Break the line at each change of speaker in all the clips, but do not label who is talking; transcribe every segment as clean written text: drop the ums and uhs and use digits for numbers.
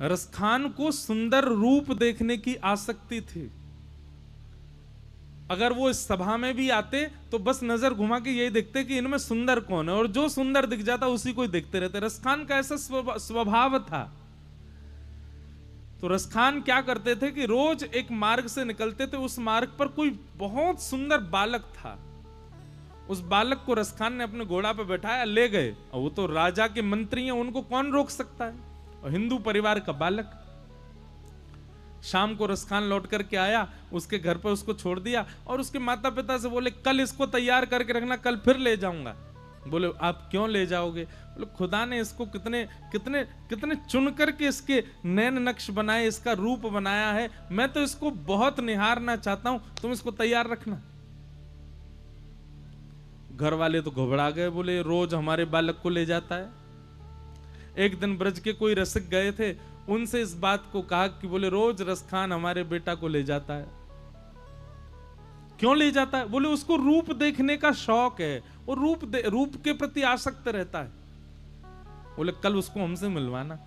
रसखान को सुंदर रूप देखने की आसक्ति थी। अगर वो इस सभा में भी आते तो बस नजर घुमा के यही देखते कि इनमें सुंदर कौन है, और जो सुंदर दिख जाता उसी को ही देखते रहते। रसखान का ऐसा स्वभाव था। तो रसखान क्या करते थे कि रोज एक मार्ग से निकलते थे, उस मार्ग पर कोई बहुत सुंदर बालक था। उस बालक को रसखान ने अपने घोड़ा पर बैठाया, ले गए। और वो तो राजा के मंत्री हैं, उनको कौन रोक सकता है, और हिंदू परिवार का बालक। शाम को रसखान लौट करके आया, उसके घर पर उसको छोड़ दिया, और उसके माता पिता से बोले कल इसको तैयार करके रखना, कल फिर ले जाऊंगा। बोले आप क्यों ले जाओगे? बोले खुदा ने इसको कितने कितने कितने चुन करके इसके नैन नक्श बनाए, इसका रूप बनाया है, मैं तो इसको बहुत निहारना चाहता हूं, तुम इसको तैयार रखना। घर वाले तो घबरा गए, बोले रोज हमारे बालक को ले जाता है। एक दिन ब्रज के कोई रसिक गए थे, उनसे इस बात को कहा कि बोले रोज रसखान हमारे बेटा को ले जाता है। क्यों ले जाता है? बोले उसको रूप देखने का शौक है, वो रूप के प्रति आसक्त रहता है। बोले कल उसको हमसे मिलवाना।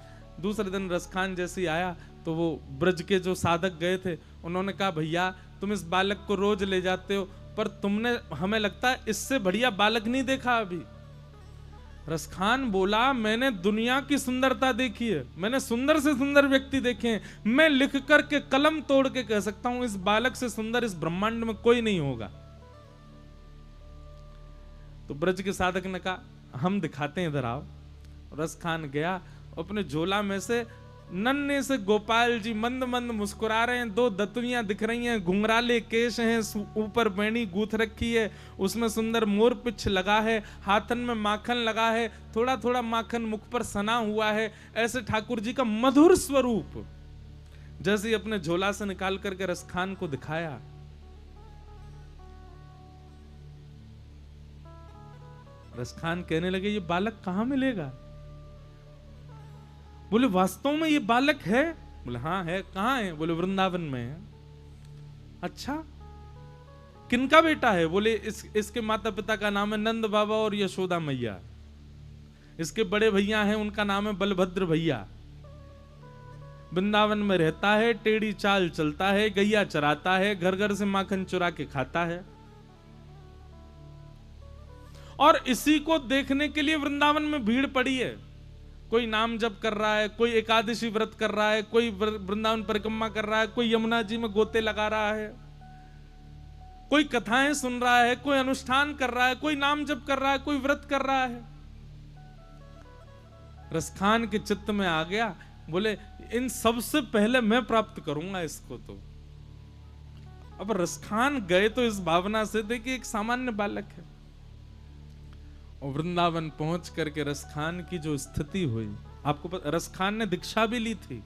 दूसरे दिन रसखान जैसे आया तो वो ब्रज के जो साधक गए थे, उन्होंने कहा भैया तुम इस बालक को रोज ले जाते हो, पर तुमने हमें लगता है इससे बढ़िया बालक नहीं देखा अभी। रसखान बोला मैंने दुनिया की सुंदरता देखी है, मैंने सुंदर से सुंदर व्यक्ति देखे हैं, मैं लिख करके कलम तोड़ के कह सकता हूं इस बालक से सुंदर इस ब्रह्मांड में कोई नहीं होगा। तो ब्रज के साधक ने कहा हम दिखाते हैं, इधर आओ। रसखान गया, अपने झोला में से नन्हे से गोपाल जी मंद मंद मुस्कुरा रहे हैं, दो दतुइयां दिख रही हैं, घुंघराले केश हैं, ऊपर बेणी गूंथ रखी है, उसमें सुंदर मोर पिछ लगा है, हाथन में माखन लगा है, थोड़ा थोड़ा माखन मुख पर सना हुआ है। ऐसे ठाकुर जी का मधुर स्वरूप जैसे अपने झोला से निकाल करके रसखान को दिखाया। रसखान कहने लगे ये बालक कहां मिलेगा? बोले वास्तव में ये बालक है? बोले हाँ है। कहां है? बोले वृंदावन में है। अच्छा किनका बेटा है? बोले इसके माता पिता का नाम है नंद बाबा और यशोदा मैया। इसके बड़े भैया हैं, उनका नाम है बलभद्र भैया। वृंदावन में रहता है, टेढ़ी चाल चलता है, गैया चराता है, घर घर से माखन चुरा के खाता है, और इसी को देखने के लिए वृंदावन में भीड़ पड़ी है। कोई नाम जप कर रहा है, कोई एकादशी व्रत कर रहा है, कोई वृंदावन परिक्रमा कर रहा है, कोई यमुना जी में गोते लगा रहा है, कोई कथाएं सुन रहा है, कोई अनुष्ठान कर रहा है, कोई नाम जप कर रहा है, कोई व्रत कर रहा है। रसखान के चित्त में आ गया, बोले इन सबसे पहले मैं प्राप्त करूंगा इसको। तो अब रसखान गए तो इस भावना से थे कि एक सामान्य बालक है, और वृंदावन पहुंच करके रसखान की जो स्थिति हुई, आपको पता रसखान ने दीक्षा भी ली थी।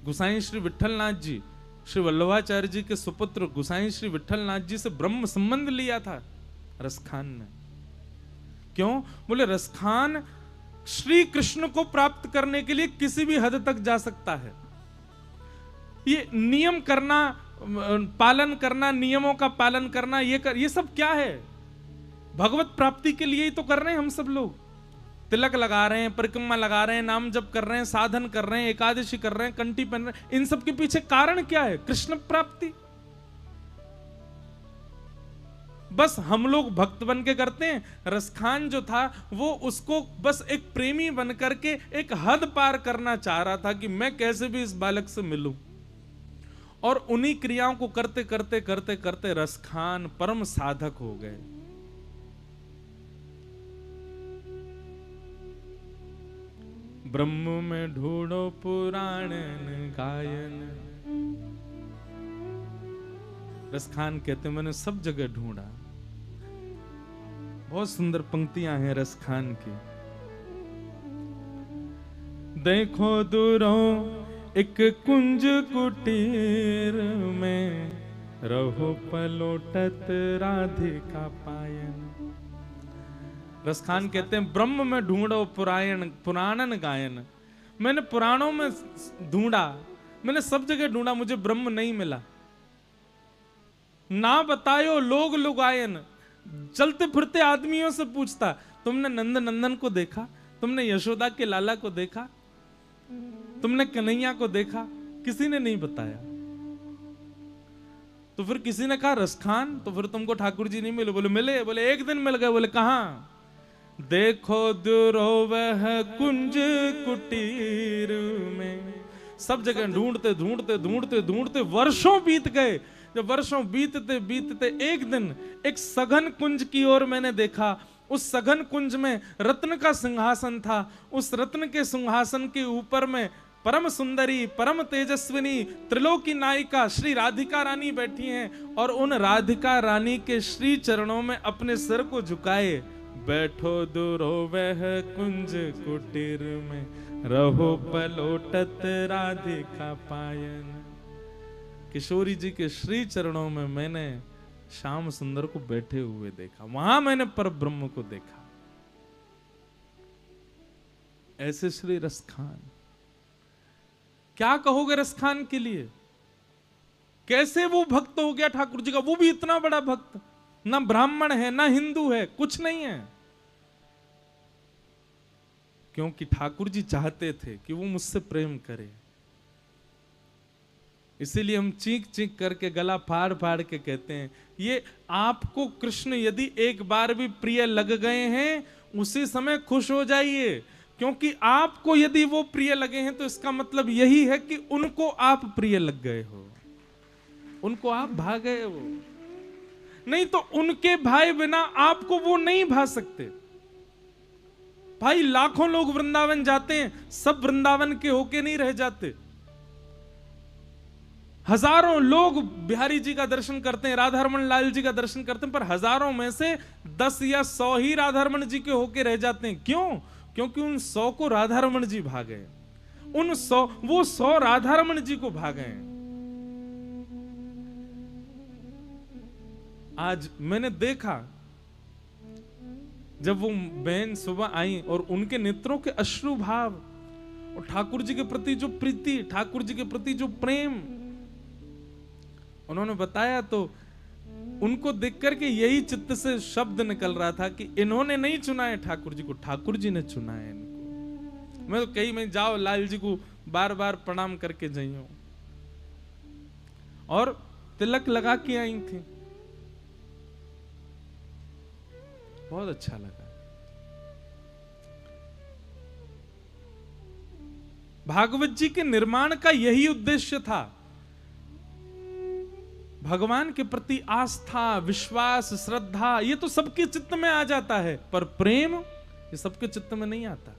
गुसाई श्री विठलनाथ जी, श्री वल्लभाचार्य जी के सुपुत्र गुसाई श्री विठलनाथ जी से ब्रह्म संबंध लिया था रसखान ने। क्यों? बोले रसखान श्री कृष्ण को प्राप्त करने के लिए किसी भी हद तक जा सकता है। ये नियम करना, पालन करना, नियमों का पालन करना, ये सब क्या है? भगवत प्राप्ति के लिए ही तो कर रहे हैं हम सब लोग। तिलक लगा रहे हैं, परिक्रमा लगा रहे हैं, नाम जप कर रहे हैं, साधन कर रहे हैं, एकादशी कर रहे हैं, कंठी पहन रहे हैं। इन सब के पीछे कारण क्या है? कृष्ण प्राप्ति। बस हम लोग भक्त बन के करते हैं। रसखान जो था वो उसको बस एक प्रेमी बन करके एक हद पार करना चाह रहा था कि मैं कैसे भी इस बालक से मिलूं, और उन्हीं क्रियाओं को करते करते करते करते रसखान परम साधक हो गए। ब्रह्म में ढूंढो पुराण गायन। रसखान कहते मैंने सब जगह ढूंढा। बहुत सुंदर पंक्तियां हैं रसखान की। देखो दूरों एक कुंज कुटीर में, रहो पलोटत राधिका पायन। रसखान कहते हैं ब्रह्म में ढूंढो पुराणन गायन। मैंने पुराणों में ढूंढा, मैंने सब जगह ढूंढा, मुझे ब्रह्म नहीं मिला। ना बतायो लोग लुगायन। चलते फिरते आदमियों से पूछता, तुमने नंद नंदन को देखा? तुमने यशोदा के लाला को देखा? तुमने कन्हैया को देखा? किसी ने नहीं बताया। तो फिर किसी ने कहा रसखान, तो फिर तुमको ठाकुर जी नहीं मिले? बोले मिले। बोले एक दिन मिल गए। बोले कहां? देखो दुरोवह कुंज कुटीर में। सब जगह ढूंढते ढूंढते ढूंढते ढूंढते वर्षों बीत गए। जब वर्षों बीतते बीतते एक दिन एक सघन कुंज की ओर मैंने देखा। उस सघन कुंज में रत्न का सिंहासन था। उस रत्न के सिंहासन के ऊपर में परम सुंदरी, परम तेजस्विनी, त्रिलोकी नायिका श्री राधिका रानी बैठी हैं और उन राधिका रानी के श्री चरणों में अपने सिर को झुकाए बैठो दुरो वह कुंज कुटीर में, रहो पलोटत राधिका पायन। किशोरी जी के श्री चरणों में मैंने श्याम सुंदर को बैठे हुए देखा। वहां मैंने पर ब्रह्म को देखा। ऐसे श्री रसखान, क्या कहोगे रसखान के लिए? कैसे वो भक्त हो गया ठाकुर जी का? वो भी इतना बड़ा भक्त, ना ब्राह्मण है ना हिंदू है, कुछ नहीं है। क्योंकि ठाकुर जी चाहते थे कि वो मुझसे प्रेम करे। इसीलिए हम चीख चीख करके गला फाड़ फाड़ के कहते हैं, ये आपको कृष्ण यदि एक बार भी प्रिय लग गए हैं उसी समय खुश हो जाइए। क्योंकि आपको यदि वो प्रिय लगे हैं तो इसका मतलब यही है कि उनको आप प्रिय लग गए हो, उनको आप भा गए हो। नहीं तो उनके भाई बिना आपको वो नहीं भा सकते। भाई लाखों लोग वृंदावन जाते हैं, सब वृंदावन के होके नहीं रह जाते। हजारों लोग बिहारी जी का दर्शन करते हैं, राधारमण लाल जी का दर्शन करते हैं, पर हजारों में से 10 या 100 ही राधारमण जी के होके रह जाते हैं। क्यों? क्योंकि उन 100 को राधारमण जी भागे, उन 100 राधारमण जी को भागे। आज मैंने देखा जब वो बहन सुबह आई और उनके नेत्रों के अश्रु भाव और ठाकुर जी के प्रति जो प्रीति, ठाकुर जी के प्रति जो प्रेम उन्होंने बताया, तो उनको देख करके यही चित्त से शब्द निकल रहा था कि इन्होंने नहीं चुना है ठाकुर जी को, ठाकुर जी ने चुना है इनको। मैं तो कहीं में जाओ लाल जी को बार बार प्रणाम करके जाइयो और तिलक लगा के आई थी, बहुत अच्छा लगा। भागवत जी के निर्माण का यही उद्देश्य था, भगवान के प्रति आस्था, विश्वास, श्रद्धा, ये तो सबके चित्त में आ जाता है, पर प्रेम ये सबके चित्त में नहीं आता।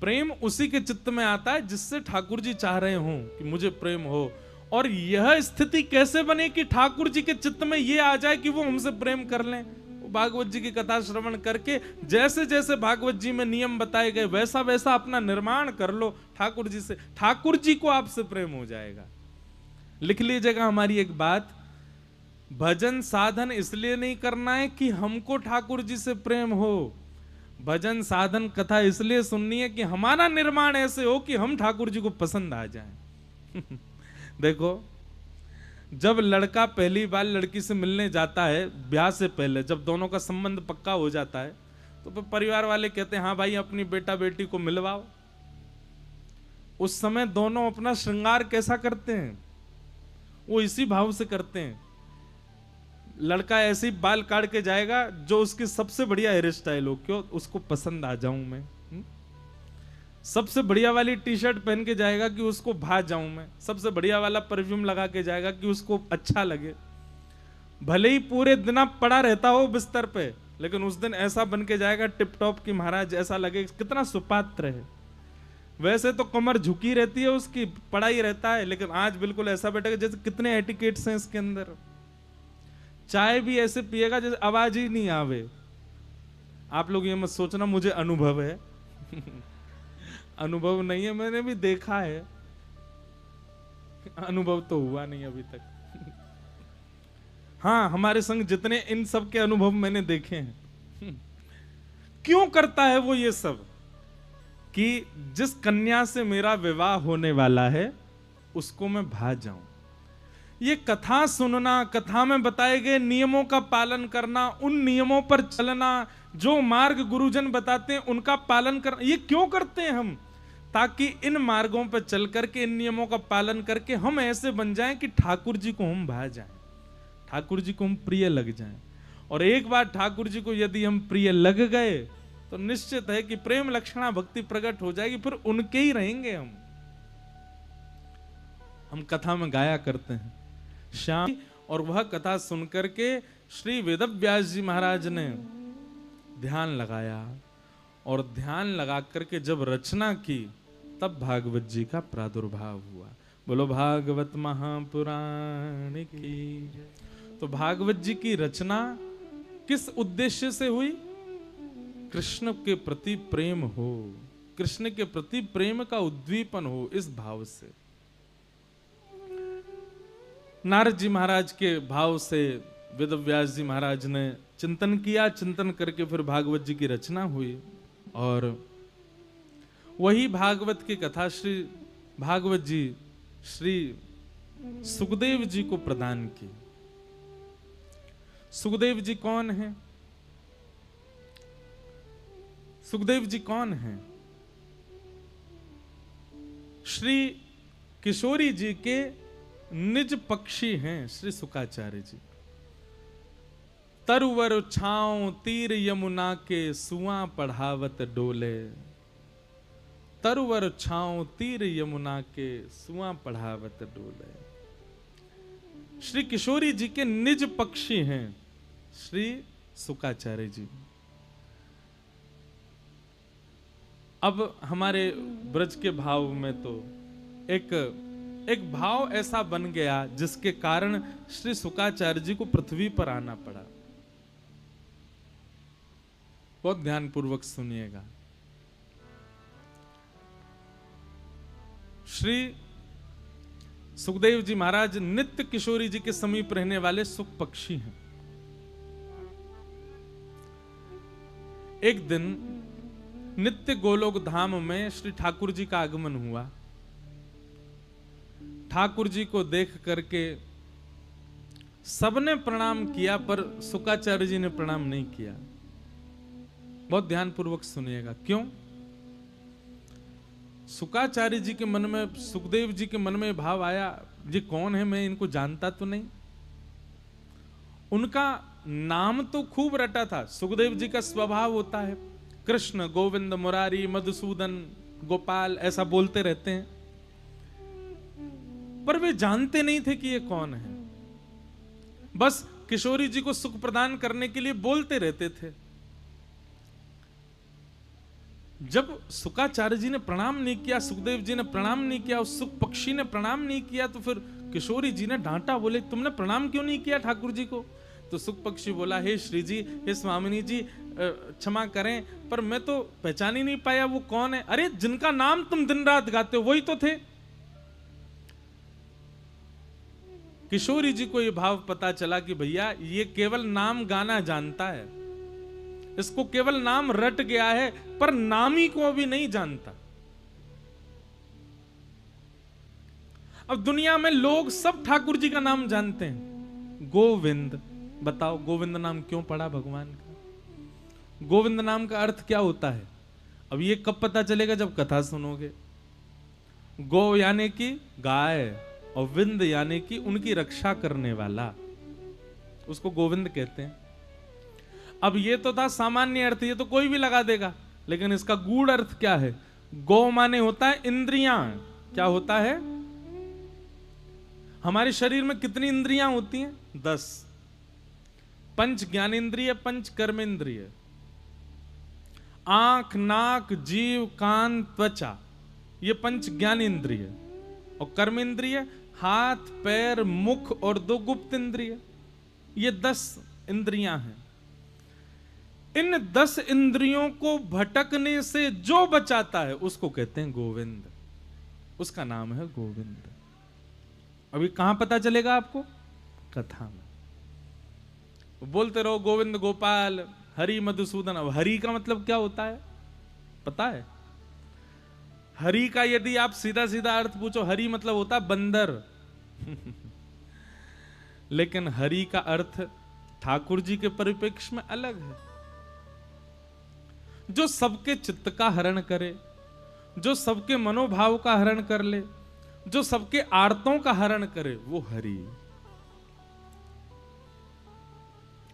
प्रेम उसी के चित्त में आता है जिससे ठाकुर जी चाह रहे हों कि मुझे प्रेम हो। और यह स्थिति कैसे बने कि ठाकुर जी के चित्त में यह आ जाए कि वो हमसे प्रेम कर लें? भागवत जी की कथा श्रवण करके जैसे जैसे भागवत जी में नियम बताए गए वैसा वैसा अपना निर्माण कर लो ठाकुर जी से, ठाकुर जी को आपसे प्रेम हो जाएगा। लिख लीजिएगा हमारी एक बात, भजन साधन इसलिए नहीं करना है कि हमको ठाकुर जी से प्रेम हो, भजन साधन कथा इसलिए सुननी है कि हमारा निर्माण ऐसे हो कि हम ठाकुर जी को पसंद आ जाएं। देखो, जब लड़का पहली बार लड़की से मिलने जाता है, ब्याह से पहले जब दोनों का संबंध पक्का हो जाता है, तो परिवार वाले कहते हैं हाँ भाई अपनी बेटा बेटी को मिलवाओ। उस समय दोनों अपना श्रृंगार कैसा करते हैं? वो इसी भाव से करते हैं। लड़का ऐसे ही बाल काट के जाएगा जो उसकी सबसे बढ़िया हेयर स्टाइल हो, क्यों? उसको पसंद आ जाऊं मैं। सबसे बढ़िया वाली टी शर्ट पहन के जाएगा कि उसको भा जाऊं मैं। सबसे बढ़िया वाला परफ्यूम लगा के जाएगा कि उसको अच्छा लगे। भले ही पूरे दिन पड़ा रहता हो बिस्तर पे, लेकिन उस दिन ऐसा बन के जाएगा टिप टॉप की महाराज, ऐसा लगे कितना सुपात्र है। वैसे तो कमर झुकी रहती है उसकी, पड़ा ही रहता है, लेकिन आज बिल्कुल ऐसा बैठेगा जैसे कितने एटिकेट्स हैं इसके अंदर। चाय भी ऐसे पिएगा जैसे आवाज ही नहीं आवे। आप लोग ये मत सोचना मुझे अनुभव है। अनुभव नहीं है, मैंने भी देखा है, अनुभव तो हुआ नहीं अभी तक। हाँ, हमारे संग जितने इन सब के अनुभव मैंने देखे हैं। क्यों करता है वो ये सब? कि जिस कन्या से मेरा विवाह होने वाला है उसको मैं भा जाऊं। ये कथा सुनना, कथा में बताए गए नियमों का पालन करना, उन नियमों पर चलना, जो मार्ग गुरुजन बताते हैं उनका पालन करना, ये क्यों करते हैं हम? ताकि इन मार्गों पर चल करके, इन नियमों का पालन करके हम ऐसे बन जाएं कि ठाकुर जी को हम भा जाएं, ठाकुर जी को हम प्रिय लग जाएं। और एक बार ठाकुर जी को यदि हम प्रिय लग गए तो निश्चित है कि प्रेम लक्षणा भक्ति प्रकट हो जाएगी, फिर उनके ही रहेंगे हम कथा में गाया करते हैं श्याम। और वह कथा सुनकर के श्री वेदव्यास जी महाराज ने ध्यान लगाया, और ध्यान लगा करके जब रचना की तब भागवत जी का प्रादुर्भाव हुआ। बोलो भागवत महापुराण की। तो भागवत जी की रचना किस उद्देश्य से हुई? कृष्ण के प्रति प्रेम हो, कृष्ण के प्रति प्रेम का उद्दीपन हो, इस भाव से। नारद जी महाराज के भाव से वेदव्यास जी महाराज ने चिंतन किया, चिंतन करके फिर भागवत जी की रचना हुई। और वही भागवत की कथा श्री भागवत जी श्री सुखदेव जी को प्रदान की। सुखदेव जी कौन है? सुखदेव जी कौन है? श्री किशोरी जी के निज पक्षी हैं श्री सुकाचार्य जी। तरुवर छांव तीर यमुना के सुआ पढ़ावत डोले, तरुवर छांव तीर यमुना के सुआ पढ़ावत डोले। श्री किशोरी जी के निज पक्षी हैं श्री सुकाचार्य जी। अब हमारे ब्रज के भाव में तो एक भाव ऐसा बन गया जिसके कारण श्री सुकाचार्य जी को पृथ्वी पर आना पड़ा। बहुत ध्यान पूर्वक सुनिएगा। श्री सुखदेव जी महाराज नित्य किशोरी जी के समीप रहने वाले सुख पक्षी हैं। एक दिन नित्य गोलोक धाम में श्री ठाकुर जी का आगमन हुआ। ठाकुर जी को देख करके सबने प्रणाम किया, पर सुकाचार्य जी ने प्रणाम नहीं किया। बहुत ध्यान पूर्वक सुनिएगा। क्यों? सुकाचार्य जी के मन में, सुखदेव जी के मन में भाव आया, ये कौन है, मैं इनको जानता तो नहीं। उनका नाम तो खूब रटा था। सुखदेव जी का स्वभाव होता है कृष्ण, गोविंद, मुरारी, मधुसूदन, गोपाल, ऐसा बोलते रहते हैं, पर वे जानते नहीं थे कि ये कौन है। बस किशोरी जी को सुख प्रदान करने के लिए बोलते रहते थे। जब सुकाचार्य जी ने प्रणाम नहीं किया, सुखदेव जी ने प्रणाम नहीं किया, उस सुख पक्षी ने प्रणाम नहीं किया, तो फिर किशोरी जी ने डांटा, बोले तुमने प्रणाम क्यों नहीं किया ठाकुर जी को? तो सुख पक्षी बोला, हे श्री जी, हे स्वामिनी जी, क्षमा करें, पर मैं तो पहचान ही नहीं पाया वो कौन है। अरे जिनका नाम तुम दिन रात गाते हो वही तो थे। किशोरी जी को यह भाव पता चला कि भैया ये केवल नाम गाना जानता है, इसको केवल नाम रट गया है, पर नामी को भी नहीं जानता। अब दुनिया में लोग सब ठाकुर जी का नाम जानते हैं। गोविंद, बताओ गोविंद नाम क्यों पड़ा भगवान का? गोविंद नाम का अर्थ क्या होता है? अब ये कब पता चलेगा? जब कथा सुनोगे। गो यानी कि गाय, और विंद यानी कि उनकी रक्षा करने वाला, उसको गोविंद कहते हैं। अब ये तो था सामान्य अर्थ, ये तो कोई भी लगा देगा, लेकिन इसका गूढ़ अर्थ क्या है? गो माने होता है इंद्रियां। क्या होता है? हमारे शरीर में कितनी इंद्रियां होती हैं? 10। पंच ज्ञानेंद्रिय, पंच कर्मेंद्रिय, आंख, नाक, जीव, कान, त्वचा, ये पंच ज्ञानेंद्रिय। और कर्मेंद्रिय हाथ, पैर, मुख और 2 गुप्त इंद्रिय, ये 10 इंद्रियां हैं। इन 10 इंद्रियों को भटकने से जो बचाता है उसको कहते हैं गोविंद। उसका नाम है गोविंद। अभी कहां पता चलेगा आपको? कथा में। बोलते रहो गोविंद, गोपाल, हरि, मधुसूदन। अब हरि का मतलब क्या होता है पता है? हरि का यदि आप सीधा सीधा अर्थ पूछो, हरि मतलब होता है बंदर। लेकिन हरि का अर्थ ठाकुर जी के परिप्रेक्ष्य में अलग है। जो सबके चित्त का हरण करे, जो सबके मनोभाव का हरण कर ले, जो सबके आर्तों का हरण करे, वो हरि,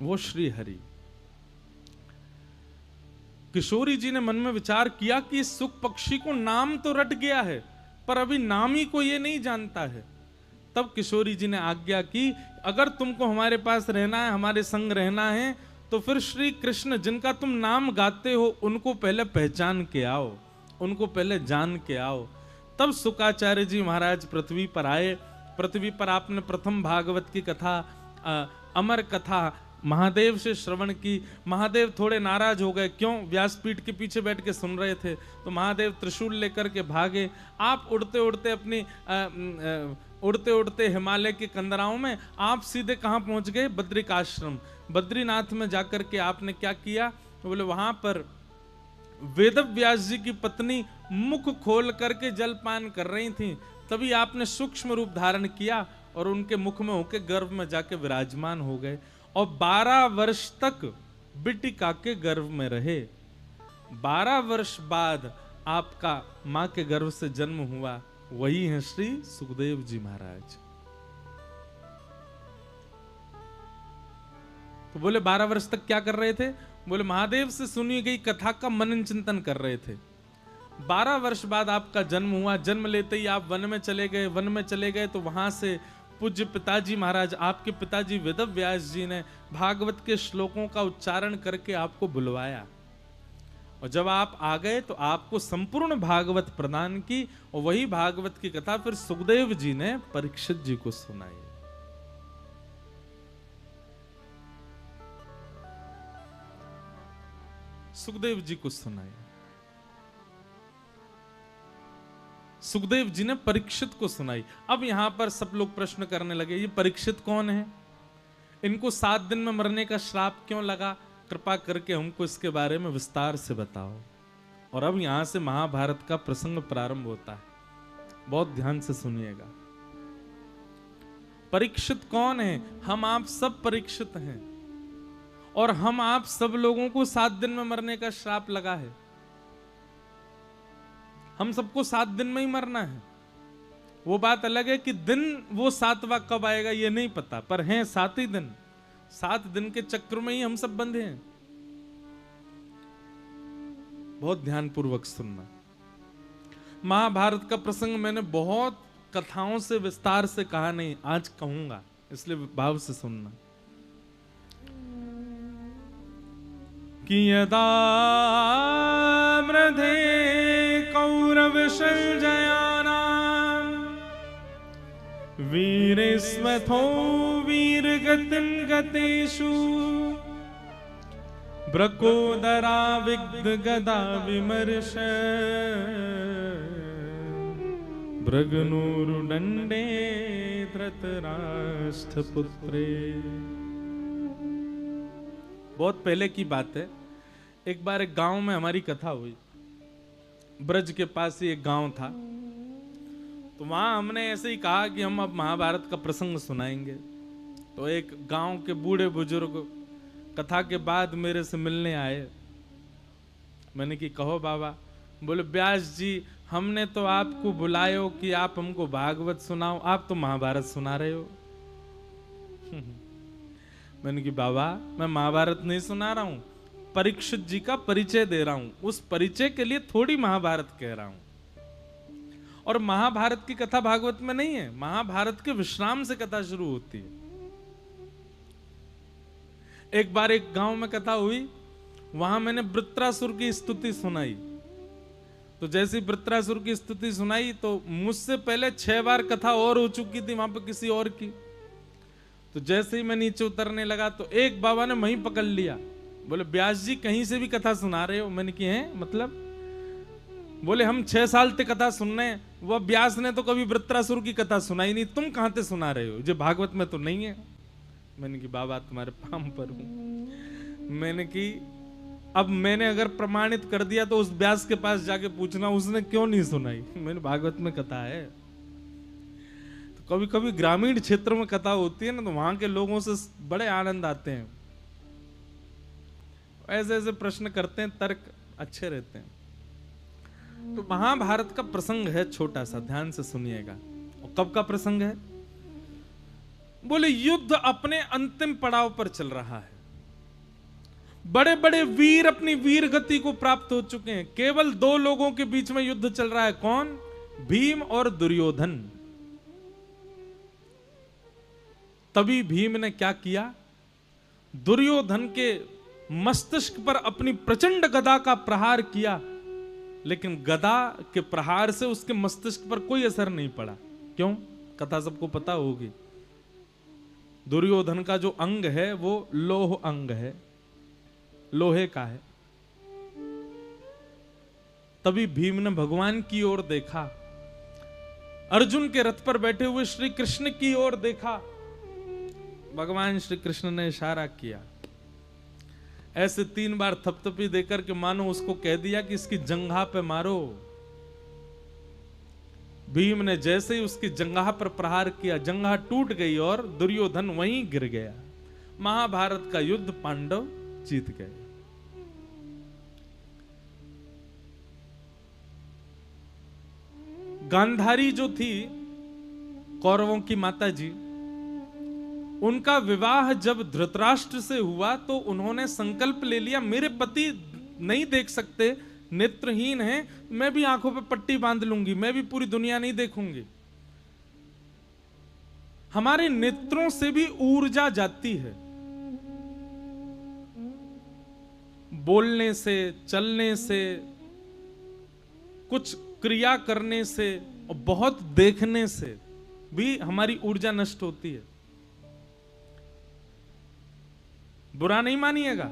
वो श्री हरि। किशोरी जी ने मन में विचार किया कि इस सुख पक्षी को नाम तो रट गया है, पर अभी नाम ही को ये नहीं जानता है। तब किशोरी जी ने आज्ञा की, अगर तुमको हमारे पास रहना है, हमारे संग रहना है, तो फिर श्री कृष्ण जिनका तुम नाम गाते हो उनको पहले पहचान के आओ, उनको पहले जान के आओ। तब शुकाचार्य जी महाराज पृथ्वी पर आए। पृथ्वी पर आपने प्रथम भागवत की कथा, अमर कथा महादेव से श्रवण की। महादेव थोड़े नाराज हो गए, क्यों? व्यासपीठ के पीछे बैठ के सुन रहे थे, तो महादेव त्रिशूल लेकर के भागे। आप उड़ते उड़ते अपनी उड़ते उड़ते हिमालय के कंदराओं में आप सीधे कहाँ पहुंच गए? बद्रिकाश्रम। बद्रीनाथ में जाकर के आपने क्या किया? तो बोले वहां पर वेदव्यास जी की पत्नी मुख खोल करके जलपान कर रही थी, तभी आपने सूक्ष्म रूप धारण किया और उनके मुख में होके गर्भ में जाके विराजमान हो गए और 12 वर्ष तक बिटिका के गर्भ में रहे। 12 वर्ष बाद आपका मां के गर्भ से जन्म हुआ, वही है श्री सुखदेव जी महाराज। तो बोले 12 वर्ष तक क्या कर रहे थे? बोले महादेव से सुनी गई कथा का मनन चिंतन कर रहे थे। 12 वर्ष बाद आपका जन्म हुआ। जन्म लेते ही आप वन में चले गए। वन में चले गए तो वहां से पूज्य पिताजी महाराज, आपके पिताजी वेदव्यास जी ने भागवत के श्लोकों का उच्चारण करके आपको बुलवाया, और जब आप आ गए तो आपको संपूर्ण भागवत प्रदान की, और वही भागवत की कथा फिर सुखदेव जी ने परीक्षित जी को सुनाई। सुखदेव जी को सुनाई। सुखदेव जी ने परीक्षित को सुनाई। अब यहां पर सब लोग प्रश्न करने लगे, ये परीक्षित कौन है? इनको 7 दिन में मरने का श्राप क्यों लगा? कृपा करके हमको इसके बारे में विस्तार से बताओ। और अब यहां से महाभारत का प्रसंग प्रारंभ होता है, बहुत ध्यान से सुनिएगा। परीक्षित कौन है? हम आप सब परीक्षित हैं, और हम आप सब लोगों को 7 दिन में मरने का श्राप लगा है। हम सबको 7 दिन में ही मरना है। वो बात अलग है कि दिन वो 7वां कब आएगा ये नहीं पता, पर हैं 7 ही दिन। 7 दिन के चक्र में ही हम सब बंधे हैं। बहुत ध्यानपूर्वक सुनना। महाभारत का प्रसंग मैंने बहुत कथाओं से विस्तार से कहा नहीं, आज कहूंगा, इसलिए भाव से सुनना। कि यदा मृधे कौरव संजयानां वीरेस्वथो वीरगतिं गतेषु ब्रकोदरा विग्ध गदा विमर्श भृगुनुरुदंडे धृतराष्ट्रपुत्रे। बहुत पहले की बात है। एक बार एक गांव में हमारी कथा हुई। ब्रज के पास ही एक गांव था, तो वहां हमने ऐसे ही कहा कि हम अब महाभारत का प्रसंग सुनाएंगे। तो एक गांव के बूढ़े बुजुर्ग कथा के बाद मेरे से मिलने आए। मैंने कि कहो बाबा। बोले व्यास जी, हमने तो आपको बुलायो कि आप हमको भागवत सुनाओ, आप तो महाभारत सुना रहे हो। मैंने कि बाबा मैं महाभारत नहीं सुना रहा हूं, परीक्षित जी का परिचय दे रहा हूं। उस परिचय के लिए थोड़ी महाभारत कह रहा हूं। और महाभारत की कथा भागवत में नहीं है, महाभारत के विश्राम से कथा शुरू होती है। एक बार एक गांव में कथा हुई, वहां मैंने वृत्रासुर की स्तुति सुनाई। तो जैसी वृत्रासुर की स्तुति सुनाई तो मुझसे पहले 6 बार कथा और हो चुकी थी वहां पर किसी और की। तो जैसे ही मैं नीचे उतरने लगा तो एक बाबा ने वहीं पकड़ लिया। बोले व्यास जी कहीं से भी कथा सुना रहे हो? मैंने की है मतलब? बोले हम 6 साल तक कथा सुन रहे हैं, वह व्यास ने तो कभी वृत्रासुर की कथा सुनाई नहीं, तुम कहां से सुना रहे हो? जो भागवत में तो नहीं है। मैंने की बाबा तुम्हारे पाम पर हूं। मैंने की अब मैंने अगर प्रमाणित कर दिया तो उस व्यास के पास जाके पूछना उसने क्यों नहीं सुनाई। मैंने भागवत में कथा है। तो कभी कभी ग्रामीण क्षेत्रों में कथा होती है ना, तो वहां के लोगों से बड़े आनंद आते हैं। ऐसे ऐसे प्रश्न करते हैं, तर्क अच्छे रहते हैं। तो महाभारत का प्रसंग है छोटा सा, ध्यान से सुनिएगा। और कब का प्रसंग है? बोले युद्ध अपने अंतिम पड़ाव पर चल रहा है, बड़े बड़े वीर अपनी वीर गति को प्राप्त हो चुके हैं, केवल दो लोगों के बीच में युद्ध चल रहा है। कौन? भीम और दुर्योधन। तभी भीम ने क्या किया? दुर्योधन के मस्तिष्क पर अपनी प्रचंड गदा का प्रहार किया, लेकिन गदा के प्रहार से उसके मस्तिष्क पर कोई असर नहीं पड़ा। क्यों? कथा सबको पता होगी। दुर्योधन का जो अंग है वो लोह अंग है, लोहे का है। तभी भीम ने भगवान की ओर देखा, अर्जुन के रथ पर बैठे हुए श्री कृष्ण की ओर देखा। भगवान श्री कृष्ण ने इशारा किया, ऐसे 3 बार थपथपी देकर के मानो उसको कह दिया कि इसकी जंघा पे मारो। भीम ने जैसे ही उसकी जंघा पर प्रहार किया, जंघा टूट गई और दुर्योधन वहीं गिर गया। महाभारत का युद्ध पांडव जीत गए। गांधारी जो थी कौरवों की माता जी, उनका विवाह जब धृतराष्ट्र से हुआ तो उन्होंने संकल्प ले लिया, मेरे पति नहीं देख सकते, नेत्रहीन है, मैं भी आंखों पे पट्टी बांध लूंगी, मैं भी पूरी दुनिया नहीं देखूंगी। हमारे नेत्रों से भी ऊर्जा जाती है, बोलने से, चलने से, कुछ क्रिया करने से और बहुत देखने से भी हमारी ऊर्जा नष्ट होती है। बुरा नहीं मानिएगा,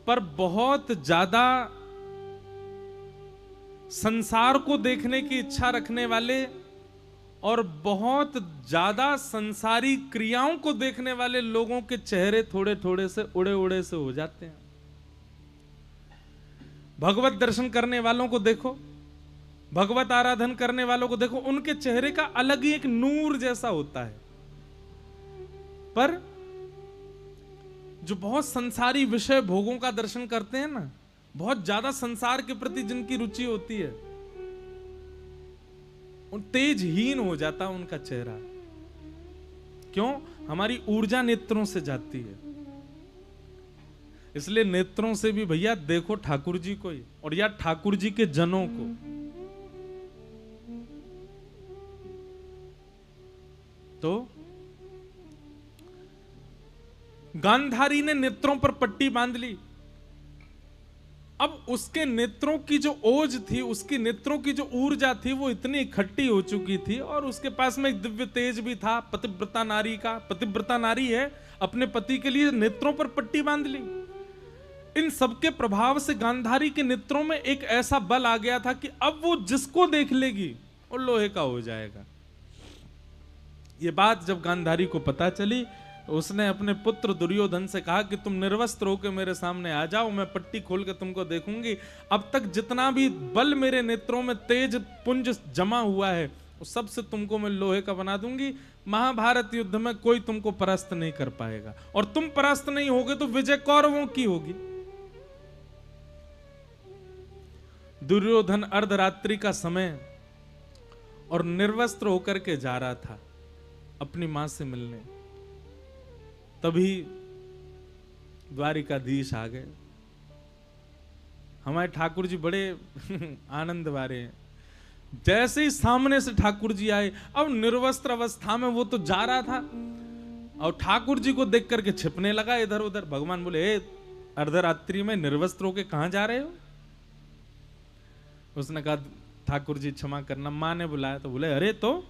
पर बहुत ज्यादा संसार को देखने की इच्छा रखने वाले और बहुत ज्यादा संसारी क्रियाओं को देखने वाले लोगों के चेहरे थोड़े थोड़े से उड़े उड़े से हो जाते हैं। भगवत दर्शन करने वालों को देखो, भगवत आराधन करने वालों को देखो, उनके चेहरे का अलग ही एक नूर जैसा होता है। पर जो बहुत संसारी विषय भोगों का दर्शन करते हैं ना, बहुत ज्यादा संसार के प्रति जिनकी रुचि होती है, उन तेजहीन हो जाता उनका चेहरा। क्यों? हमारी ऊर्जा नेत्रों से जाती है। इसलिए नेत्रों से भी भैया देखो ठाकुर जी को ही, और या ठाकुर जी के जनों को। तो गांधारी ने नेत्रों पर पट्टी बांध ली। अब उसके नेत्रों की जो ओज थी, उसकी नेत्रों की जो ऊर्जा थी, वो इतनी इकट्ठी हो चुकी थी, और उसके पास में एक दिव्य तेज भी था पतिव्रता नारी का। पतिव्रता नारी है, अपने पति के लिए नेत्रों पर पट्टी बांध ली। इन सबके प्रभाव से गांधारी के नेत्रों में एक ऐसा बल आ गया था कि अब वो जिसको देख लेगी वो लोहे का हो जाएगा। ये बात जब गांधारी को पता चली, उसने अपने पुत्र दुर्योधन से कहा कि तुम निर्वस्त्र होकर मेरे सामने आ जाओ, मैं पट्टी खोल के तुमको देखूंगी। अब तक जितना भी बल मेरे नेत्रों में तेज पुंज जमा हुआ है, उस सब से तुमको मैं लोहे का बना दूंगी। महाभारत युद्ध में कोई तुमको परास्त नहीं कर पाएगा, और तुम परास्त नहीं होगे तो विजय कौरवों की होगी। दुर्योधन अर्धरात्रि का समय और निर्वस्त्र होकर के जा रहा था अपनी मां से मिलने। तभी द्वारिकाधीश आ गए। हमारे ठाकुर जी बड़े आनंद वाले हैं। जैसे ही सामने से ठाकुर जी आए, अब निर्वस्त्र अवस्था में वो तो जा रहा था, और ठाकुर जी को देख करके छिपने लगा इधर उधर। भगवान बोले, अर्धरात्रि में निर्वस्त्र होके कहां जा रहे हो? उसने कहा, ठाकुर जी क्षमा करना, मां ने बुलाया। तो बोले, अरे तो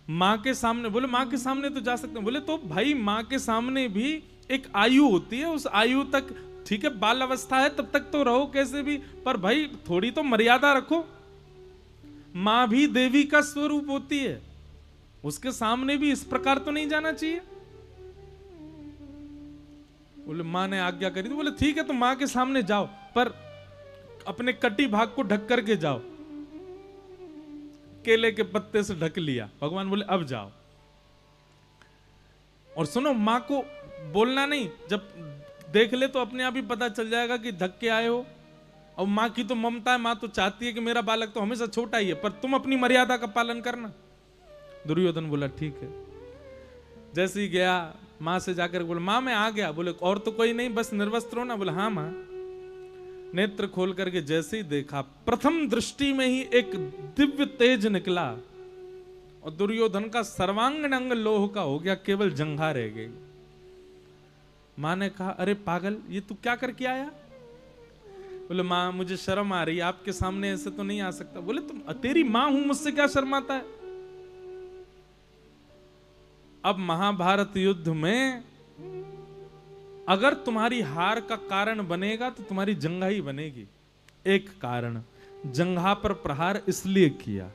मां के सामने? बोले, मां के सामने तो जा सकते हैं। बोले, तो भाई मां के सामने भी एक आयु होती है, उस आयु तक ठीक है, बाल अवस्था है तब तक तो रहो कैसे भी, पर भाई थोड़ी तो मर्यादा रखो। मां भी देवी का स्वरूप होती है, उसके सामने भी इस प्रकार तो नहीं जाना चाहिए। बोले, मां ने आज्ञा करी। तो बोले, ठीक है, तो मां के सामने जाओ, पर अपने कटी भाग को ढक करके जाओ। केले के पत्ते से ढक लिया। भगवान बोले, अब जाओ। और सुनो, मां को बोलना नहीं, जब देख ले तो अपने आप ही पता चल जाएगा कि ढक के आए हो, और माँ की तो ममता है, माँ तो चाहती है कि मेरा बालक तो हमेशा छोटा ही है, पर तुम अपनी मर्यादा का पालन करना। दुर्योधन बोला ठीक है। जैसे ही गया माँ से जाकर बोला माँ मैं आ गया। बोले और तो कोई नहीं, बस निर्वस्त्र हो ना। बोला हाँ माँ। नेत्र खोल करके जैसे ही देखा, प्रथम दृष्टि में ही एक दिव्य तेज निकला और दुर्योधन का सर्वांगीण अंग लोह का हो गया, केवल जंघा रह गई। माँ ने कहा अरे पागल, ये तू क्या करके आया? बोले माँ मुझे शर्म आ रही, आपके सामने ऐसे तो नहीं आ सकता। बोले तुम तेरी माँ हूं, मुझसे क्या शर्माता है? अब महाभारत युद्ध में अगर तुम्हारी हार का कारण बनेगा तो तुम्हारी जंघा ही बनेगी। एक कारण, जंघा पर प्रहार इसलिए किया।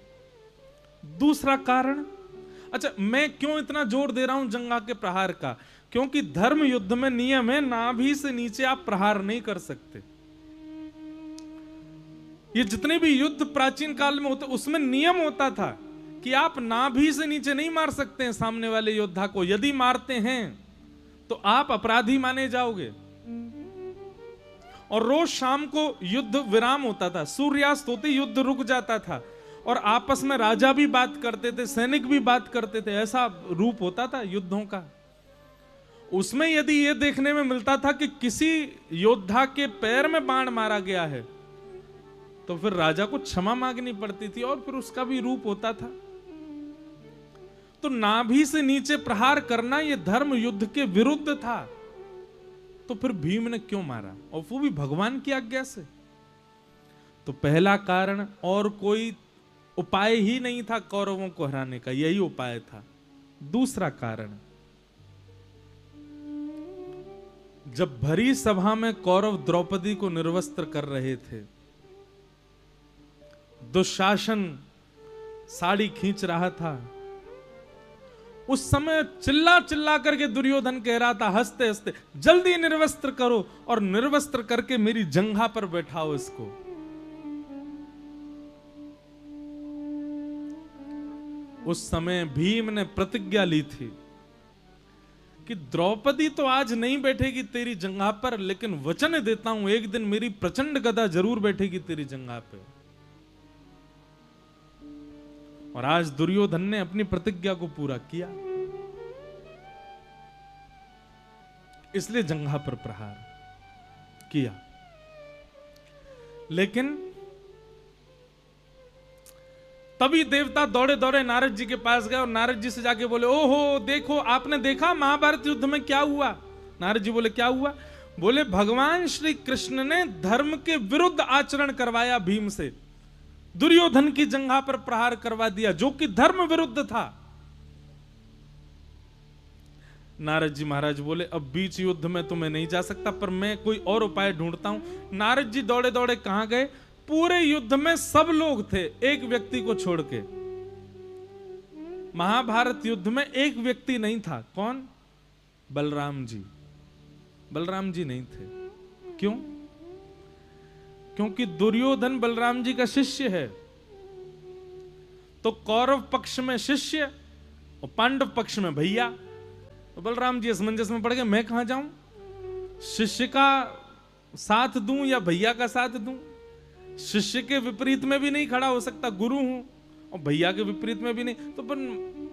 दूसरा कारण, अच्छा मैं क्यों इतना जोर दे रहा हूं जंघा के प्रहार का? क्योंकि धर्म युद्ध में नियम है, नाभि से नीचे आप प्रहार नहीं कर सकते। ये जितने भी युद्ध प्राचीन काल में होते उसमें नियम होता था कि आप नाभि से नीचे नहीं मार सकते हैं सामने वाले योद्धा को। यदि मारते हैं तो आप अपराधी माने जाओगे। और रोज शाम को युद्ध विराम होता था, सूर्यास्त होते युद्ध रुक जाता था और आपस में राजा भी बात करते थे, सैनिक भी बात करते थे। ऐसा रूप होता था युद्धों का। उसमें यदि यह देखने में मिलता था कि किसी योद्धा के पैर में बाण मारा गया है तो फिर राजा को क्षमा मांगनी पड़ती थी और फिर उसका भी रूप होता था। तो नाभि से नीचे प्रहार करना यह धर्म युद्ध के विरुद्ध था। तो फिर भीम ने क्यों मारा, और वो भी भगवान की आज्ञा से? तो पहला कारण और कोई उपाय ही नहीं था कौरवों को हराने का, यही उपाय था। दूसरा कारण, जब भरी सभा में कौरव द्रौपदी को निर्वस्त्र कर रहे थे, दुशासन साड़ी खींच रहा था, उस समय चिल्ला चिल्ला करके दुर्योधन कह रहा था हंसते हंसते, जल्दी निर्वस्त्र करो और निर्वस्त्र करके मेरी जंघा पर बैठाओ इसको। उस समय भीम ने प्रतिज्ञा ली थी कि द्रौपदी तो आज नहीं बैठेगी तेरी जंघा पर, लेकिन वचन देता हूं एक दिन मेरी प्रचंड गदा जरूर बैठेगी तेरी जंघा पे। और आज दुर्योधन ने अपनी प्रतिज्ञा को पूरा किया, इसलिए जंघा पर प्रहार किया। लेकिन तभी देवता दौड़े दौड़े नारद जी के पास गए और नारद जी से जाके बोले ओहो देखो, आपने देखा महाभारत युद्ध में क्या हुआ? नारद जी बोले क्या हुआ? बोले भगवान श्री कृष्ण ने धर्म के विरुद्ध आचरण करवाया, भीम से दुर्योधन की जंघा पर प्रहार करवा दिया जो कि धर्म विरुद्ध था। नारद जी महाराज बोले अब बीच युद्ध में तो मैं नहीं जा सकता, पर मैं कोई और उपाय ढूंढता हूं। नारद जी दौड़े दौड़े कहां गए? पूरे युद्ध में सब लोग थे एक व्यक्ति को छोड़ के। महाभारत युद्ध में एक व्यक्ति नहीं था, कौन? बलराम जी। बलराम जी नहीं थे। क्यों? क्योंकि दुर्योधन बलराम जी का शिष्य है। तो कौरव पक्ष में शिष्य और पांडव पक्ष में भैया। तो बलराम जी असमंजस में पड़ गए, मैं कहां जाऊं? शिष्य का साथ दूं या भैया का साथ दूं? शिष्य के विपरीत में भी नहीं खड़ा हो सकता, गुरु हूं, और भैया के विपरीत में भी नहीं। तो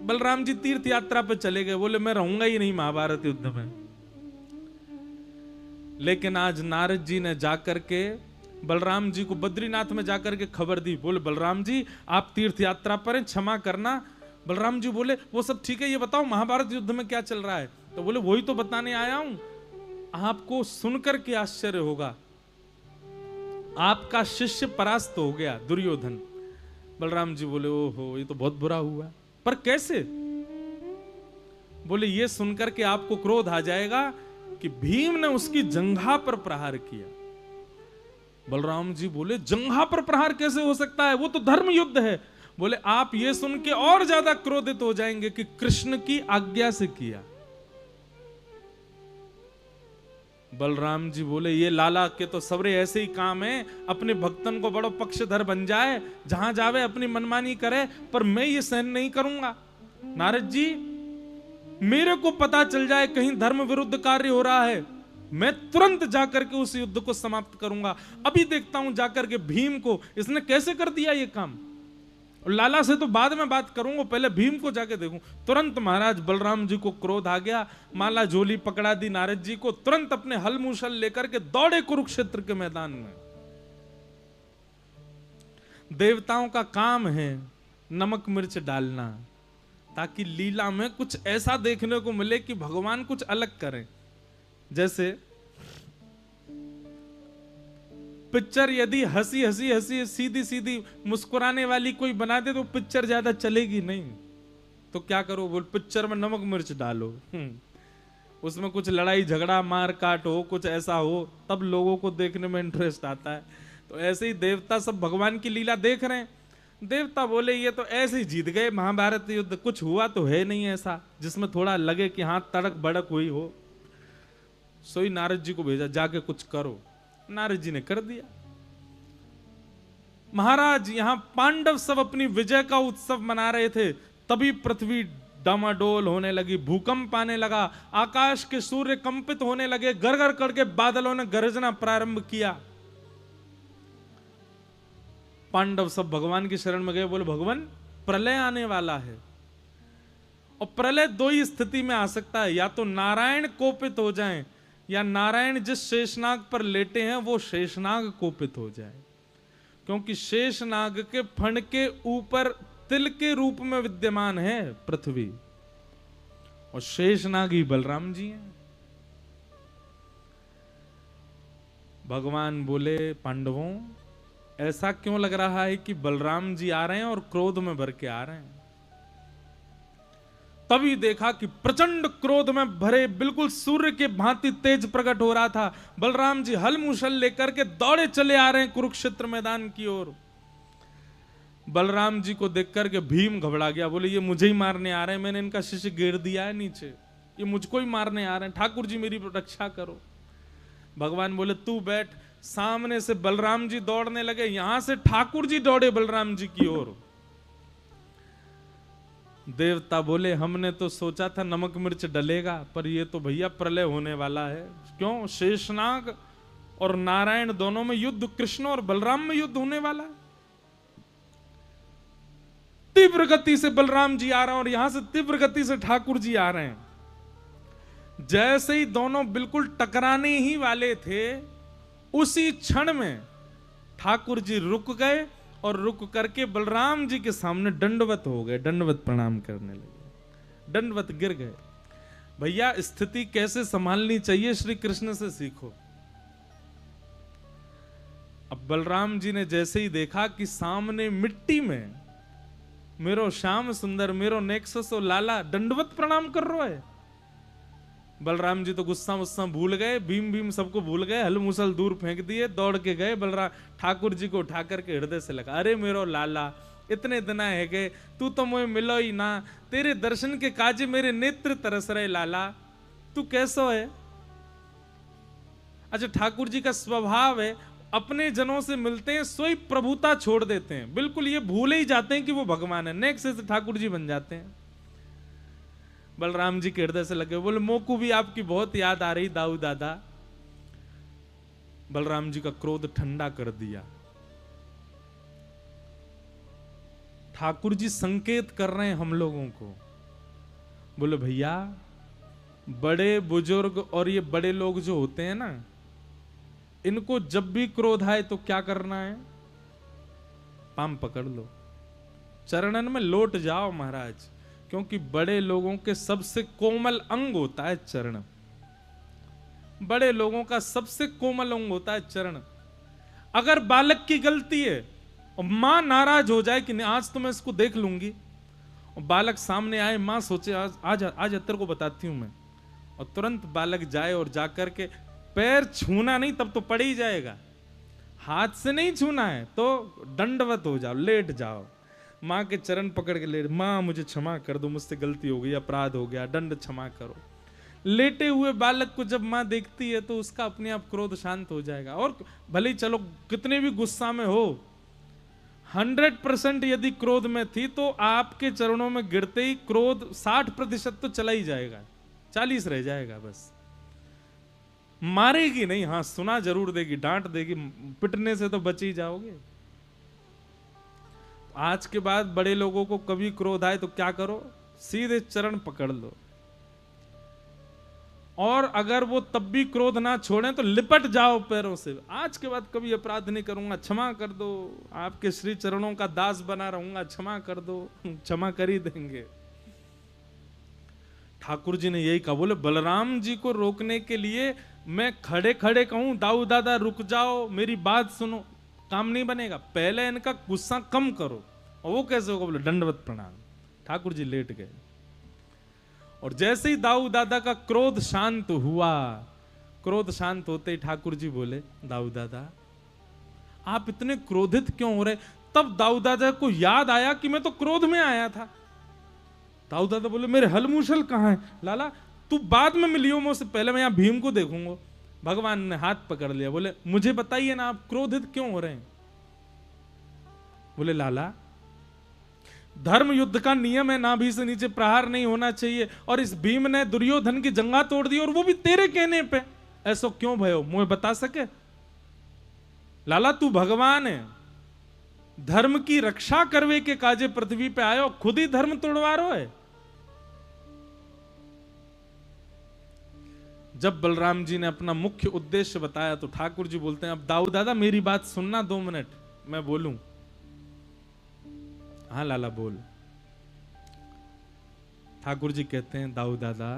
बलराम जी तीर्थ यात्रा पे चले गए, बोले मैं रहूंगा ही नहीं महाभारत युद्ध में। लेकिन आज नारद जी ने जाकर के बलराम जी को बद्रीनाथ में जाकर के खबर दी। बोले बलराम जी आप तीर्थ यात्रा पर हैं, क्षमा करना। बलराम जी बोले वो सब ठीक है, ये बताओ महाभारत युद्ध में क्या चल रहा है? तो बोले वही तो बताने आया हूं, आपको सुनकर के आश्चर्य होगा, आपका शिष्य परास्त हो गया दुर्योधन। बलराम जी बोले ओहो ये तो बहुत बुरा हुआ, पर कैसे? बोले ये सुनकर के आपको क्रोध आ जाएगा कि भीम ने उसकी जंघा पर प्रहार किया। बलराम जी बोले जंघा पर प्रहार कैसे हो सकता है, वो तो धर्म युद्ध है। बोले आप ये सुन के और ज्यादा क्रोधित हो जाएंगे कि कृष्ण की आज्ञा से किया। बलराम जी बोले ये लाला के तो सबरे ऐसे ही काम है, अपने भक्तन को बड़ो पक्षधर बन जाए, जहां जावे अपनी मनमानी करे, पर मैं ये सहन नहीं करूंगा। नारद जी मेरे को पता चल जाए कहीं धर्म विरुद्ध कार्य हो रहा है मैं तुरंत जाकर के उस युद्ध को समाप्त करूंगा। अभी देखता हूं जाकर के भीम को, इसने कैसे कर दिया ये काम। और लाला से तो बाद में बात करूंगा, पहले भीम को जाके देखूं। तुरंत महाराज बलराम जी को क्रोध आ गया, माला झोली पकड़ा दी नारद जी को, तुरंत अपने हल मूसल लेकर के दौड़े कुरुक्षेत्र के मैदान में। देवताओं का काम है नमक मिर्च डालना, ताकि लीला में कुछ ऐसा देखने को मिले कि भगवान कुछ अलग करें। जैसे पिक्चर यदि हंसी हंसी हंसी सीधी सीधी मुस्कुराने वाली कोई बना दे तो पिक्चर ज्यादा चलेगी नहीं। तो क्या करो, बोल पिक्चर में नमक मिर्च डालो, उसमें कुछ लड़ाई झगड़ा मार काट हो, कुछ ऐसा हो, तब लोगों को देखने में इंटरेस्ट आता है। तो ऐसे ही देवता सब भगवान की लीला देख रहे हैं। देवता बोले ये तो ऐसे ही जीत गए महाभारत युद्ध, कुछ हुआ तो है नहीं ऐसा जिसमें थोड़ा लगे कि हाँ तड़क भड़क हुई हो। सोई नारद जी को भेजा, जाके कुछ करो। नारद जी ने कर दिया। महाराज यहां पांडव सब अपनी विजय का उत्सव मना रहे थे, तभी पृथ्वी डामाडोल होने लगी, भूकंप आने लगा, आकाश के सूर्य कंपित होने लगे, गरगर करके बादलों ने गरजना प्रारंभ किया। पांडव सब भगवान की शरण में गए, बोले भगवान प्रलय आने वाला है। और प्रलय दो ही स्थिति में आ सकता है, या तो नारायण कोपित हो जाएं, या नारायण जिस शेषनाग पर लेटे हैं वो शेषनाग कोपित हो जाए। क्योंकि शेषनाग के फण के ऊपर तिल के रूप में विद्यमान है पृथ्वी, और शेषनाग ही बलराम जी हैं। भगवान बोले पांडवों ऐसा क्यों लग रहा है कि बलराम जी आ रहे हैं और क्रोध में भर के आ रहे हैं। तभी देखा कि प्रचंड क्रोध में भरे बिल्कुल सूर्य के भांति तेज प्रकट हो रहा था। बलराम जी हल मूसल लेकर के दौड़े चले आ रहे हैं कुरुक्षेत्र मैदान की ओर। बलराम जी को देख करके भीम घबरा गया, बोले ये मुझे ही मारने आ रहे हैं, मैंने इनका शिष्य गिर दिया है नीचे, ये मुझको ही मारने आ रहे हैं, ठाकुर जी मेरी रक्षा करो। भगवान बोले तू बैठ। सामने से बलराम जी दौड़ने लगे, यहां से ठाकुर जी दौड़े बलराम जी की ओर। देवता बोले हमने तो सोचा था नमक मिर्च डलेगा, पर ये तो भैया प्रलय होने वाला है। क्यों? शेषनाग और नारायण दोनों में युद्ध, कृष्ण और बलराम में युद्ध होने वाला है। तीव्र गति से बलराम जी आ रहे हैं और यहां से तीव्र गति से ठाकुर जी आ रहे हैं। जैसे ही दोनों बिल्कुल टकराने ही वाले थे, उसी क्षण में ठाकुर जी रुक गए और रुक करके बलराम जी के सामने दंडवत हो गए, दंडवत प्रणाम करने लगे, दंडवत गिर गए। भैया स्थिति कैसे संभालनी चाहिए श्री कृष्ण से सीखो। अब बलराम जी ने जैसे ही देखा कि सामने मिट्टी में मेरो श्याम सुंदर, मेरो नेक्सस और लाला दंडवत प्रणाम कर रहा है। बलराम जी तो गुस्सा मुस्सा भूल गए, भीम सबको भूल गए, हल मुसल दूर फेंक दिए, दौड़ के गए बलराम ठाकुर जी को उठा करके हृदय से लगा, अरे मेरो लाला इतने दिन है गए, तू तो मुझे मिलो ही ना, तेरे दर्शन के काजे मेरे नेत्र तरस रहे लाला, तू कैसो है। अच्छा ठाकुर जी का स्वभाव है अपने जनों से मिलते हैं सोई प्रभुता छोड़ देते हैं, बिल्कुल ये भूले ही जाते हैं कि वो भगवान है, नेक्स्ट से ठाकुर जी बन जाते हैं। बलराम जी के हृदय से लगे, बोले मोकू भी आपकी बहुत याद आ रही दाऊ दादा। बलराम जी का क्रोध ठंडा कर दिया। ठाकुर जी संकेत कर रहे हैं हम लोगों को, बोले भैया बड़े बुजुर्ग और ये बड़े लोग जो होते हैं ना, इनको जब भी क्रोध आए तो क्या करना है, पाम पकड़ लो, चरणन में लौट जाओ महाराज, क्योंकि बड़े लोगों के सबसे कोमल अंग होता है चरण। बड़े लोगों का सबसे कोमल अंग होता है चरण। अगर बालक की गलती है और मां नाराज हो जाए कि नहीं आज तो मैं इसको देख लूंगी, और बालक सामने आए, मां सोचे आज तेरे को बताती हूं मैं, और तुरंत बालक जाए और जाकर के पैर छूना नहीं, तब तो पड़ ही जाएगा, हाथ से नहीं छूना है तो दंडवत हो जाओ, लेट जाओ, माँ के चरण पकड़ के लेट, माँ मुझे क्षमा कर दो, मुझसे गलती हो गई, अपराध हो गया, दंड क्षमा करो। लेटे हुए बालक को जब माँ देखती है तो उसका अपने आप क्रोध शांत हो जाएगा। और भले ही चलो कितने भी गुस्सा में हो, 100% यदि क्रोध में थी तो आपके चरणों में गिरते ही क्रोध 60% तो चला ही जाएगा, 40 रह जाएगा बस। मारेगी नहीं, हाँ सुना जरूर देगी, डांट देगी, पिटने से तो बच ही जाओगे। आज के बाद बड़े लोगों को कभी क्रोध आए तो क्या करो, सीधे चरण पकड़ लो, और अगर वो तब भी क्रोध ना छोड़ें तो लिपट जाओ पैरों से। आज के बाद कभी अपराध नहीं करूंगा, क्षमा कर दो, आपके श्री चरणों का दास बना रहूंगा, क्षमा कर दो, क्षमा कर ही देंगे। ठाकुर जी ने यही कहा, बोले बलराम जी को रोकने के लिए मैं खड़े खड़े कहूं दाऊ दादा रुक जाओ, मेरी बात सुनो, काम नहीं बनेगा, पहले इनका गुस्सा कम करो। और वो कैसे होगा, बोले दंडवत प्रणाम। ठाकुर जी लेट गए, और जैसे ही दाऊ दादा का क्रोध शांत हुआ, क्रोध शांत होते ही ठाकुर जी बोले, दाऊ दादा आप इतने क्रोधित क्यों हो रहे? तब दाऊ दादा को याद आया कि मैं तो क्रोध में आया था। दाऊ दादा बोले, मेरे हलमूसल कहां है? लाला तू बाद में मिलियो मुझसे, पहले मैं यहां भीम को देखूंगा। भगवान ने हाथ पकड़ लिया, बोले मुझे बताइए ना आप क्रोधित क्यों हो रहे हैं? बोले लाला धर्म युद्ध का नियम है, नाभि से नीचे प्रहार नहीं होना चाहिए, और इस भीम ने दुर्योधन की जंगा तोड़ दी, और वो भी तेरे कहने पे। ऐसा क्यों भयो, मुझे बता सके? लाला तू भगवान है, धर्म की रक्षा करवे के काजे पृथ्वी पे आयो, खुद ही धर्म तोड़वा रहे है। जब बलराम जी ने अपना मुख्य उद्देश्य बताया तो ठाकुर जी बोलते हैं, अब दाऊ दादा मेरी बात सुनना 2 मिनट, मैं बोलूं। हाँ लाला बोल। ठाकुर जी कहते हैं, दाऊ दादा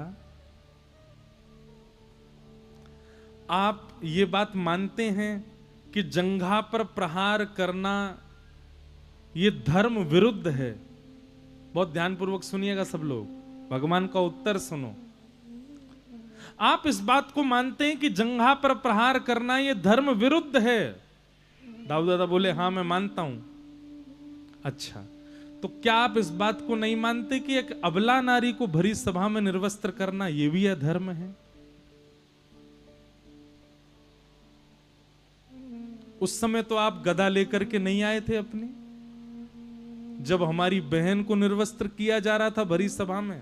आप ये बात मानते हैं कि जंघा पर प्रहार करना ये धर्म विरुद्ध है? बहुत ध्यानपूर्वक सुनिएगा सब लोग, भगवान का उत्तर सुनो। आप इस बात को मानते हैं कि जंघा पर प्रहार करना ये धर्म विरुद्ध है? दाऊ दादा बोले, हाँ मैं मानता हूं। अच्छा, तो क्या आप इस बात को नहीं मानते कि एक अबला नारी को भरी सभा में निर्वस्त्र करना यह भी अधर्म है? उस समय तो आप गदा लेकर के नहीं आए थे अपनी, जब हमारी बहन को निर्वस्त्र किया जा रहा था भरी सभा में।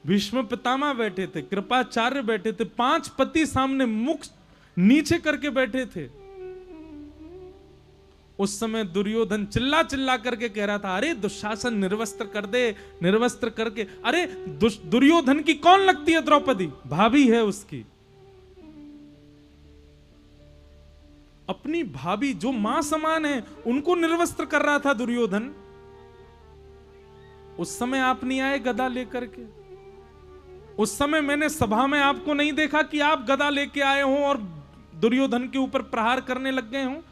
भीष्म पितामह बैठे थे, कृपाचार्य बैठे थे, 5 पति सामने मुख नीचे करके बैठे थे। उस समय दुर्योधन चिल्ला चिल्ला करके कह रहा था, अरे दुशासन निर्वस्त्र कर दे, निर्वस्त्र करके। अरे दुर्योधन की कौन लगती है द्रौपदी? भाभी है उसकी, अपनी भाभी जो मां समान है उनको निर्वस्त्र कर रहा था दुर्योधन। उस समय आप नहीं आए गदा लेकर के। उस समय मैंने सभा में आपको नहीं देखा कि आप गदा लेके आए हो और दुर्योधन के ऊपर प्रहार करने लग गए हो।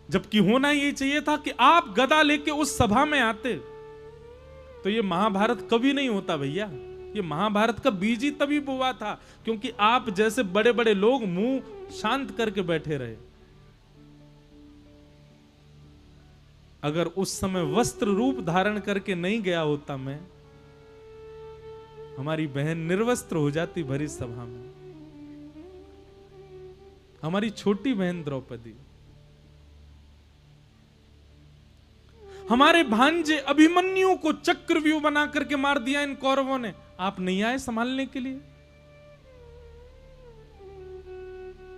जबकि होना यही चाहिए था कि आप गदा लेके उस सभा में आते, तो ये महाभारत कभी नहीं होता भैया। ये महाभारत का बीज ही तभी बोआ था क्योंकि आप जैसे बड़े बड़े लोग मुंह शांत करके बैठे रहे। अगर उस समय वस्त्र रूप धारण करके नहीं गया होता मैं, हमारी बहन निर्वस्त्र हो जाती भरी सभा में। हमारी छोटी बहन द्रौपदी, हमारे भांजे अभिमन्यु को चक्रव्यूह बना करके मार दिया इन कौरवों ने। आप नहीं आए संभालने के लिए।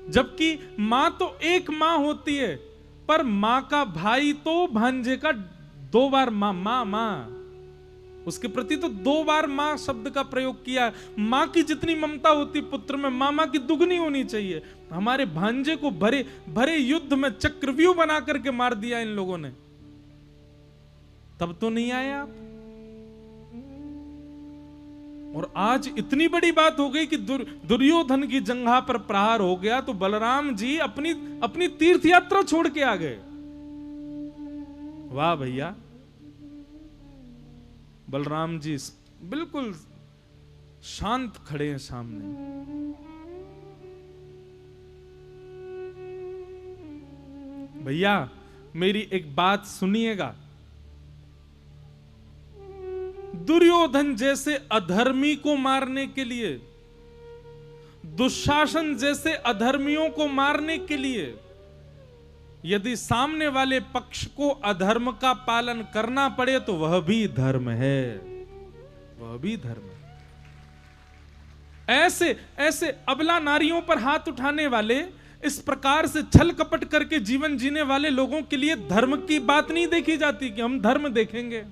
जबकि मां तो एक मां होती है, पर मां का भाई तो भांजे का 2 बार मां मां मां, उसके प्रति तो 2 बार मां शब्द का प्रयोग किया। मां की जितनी ममता होती पुत्र में, मामा की दुगनी होनी चाहिए। हमारे भांजे को भरे भरे युद्ध में चक्रव्यूह बना करके मार दिया इन लोगों ने, तब तो नहीं आए आप। और आज इतनी बड़ी बात हो गई कि दुर्योधन की जंघा पर प्रहार हो गया तो बलराम जी अपनी तीर्थ यात्रा छोड़ के आ गए। वाह भैया, बलराम जी बिल्कुल शांत खड़े हैं सामने। भैया मेरी एक बात सुनिएगा, दुर्योधन जैसे अधर्मी को मारने के लिए, दुशासन जैसे अधर्मियों को मारने के लिए यदि सामने वाले पक्ष को अधर्म का पालन करना पड़े तो वह भी धर्म है, वह भी धर्म है। ऐसे ऐसे अबला नारियों पर हाथ उठाने वाले, इस प्रकार से छल कपट करके जीवन जीने वाले लोगों के लिए धर्म की बात नहीं देखी जाती कि हम धर्म देखेंगे।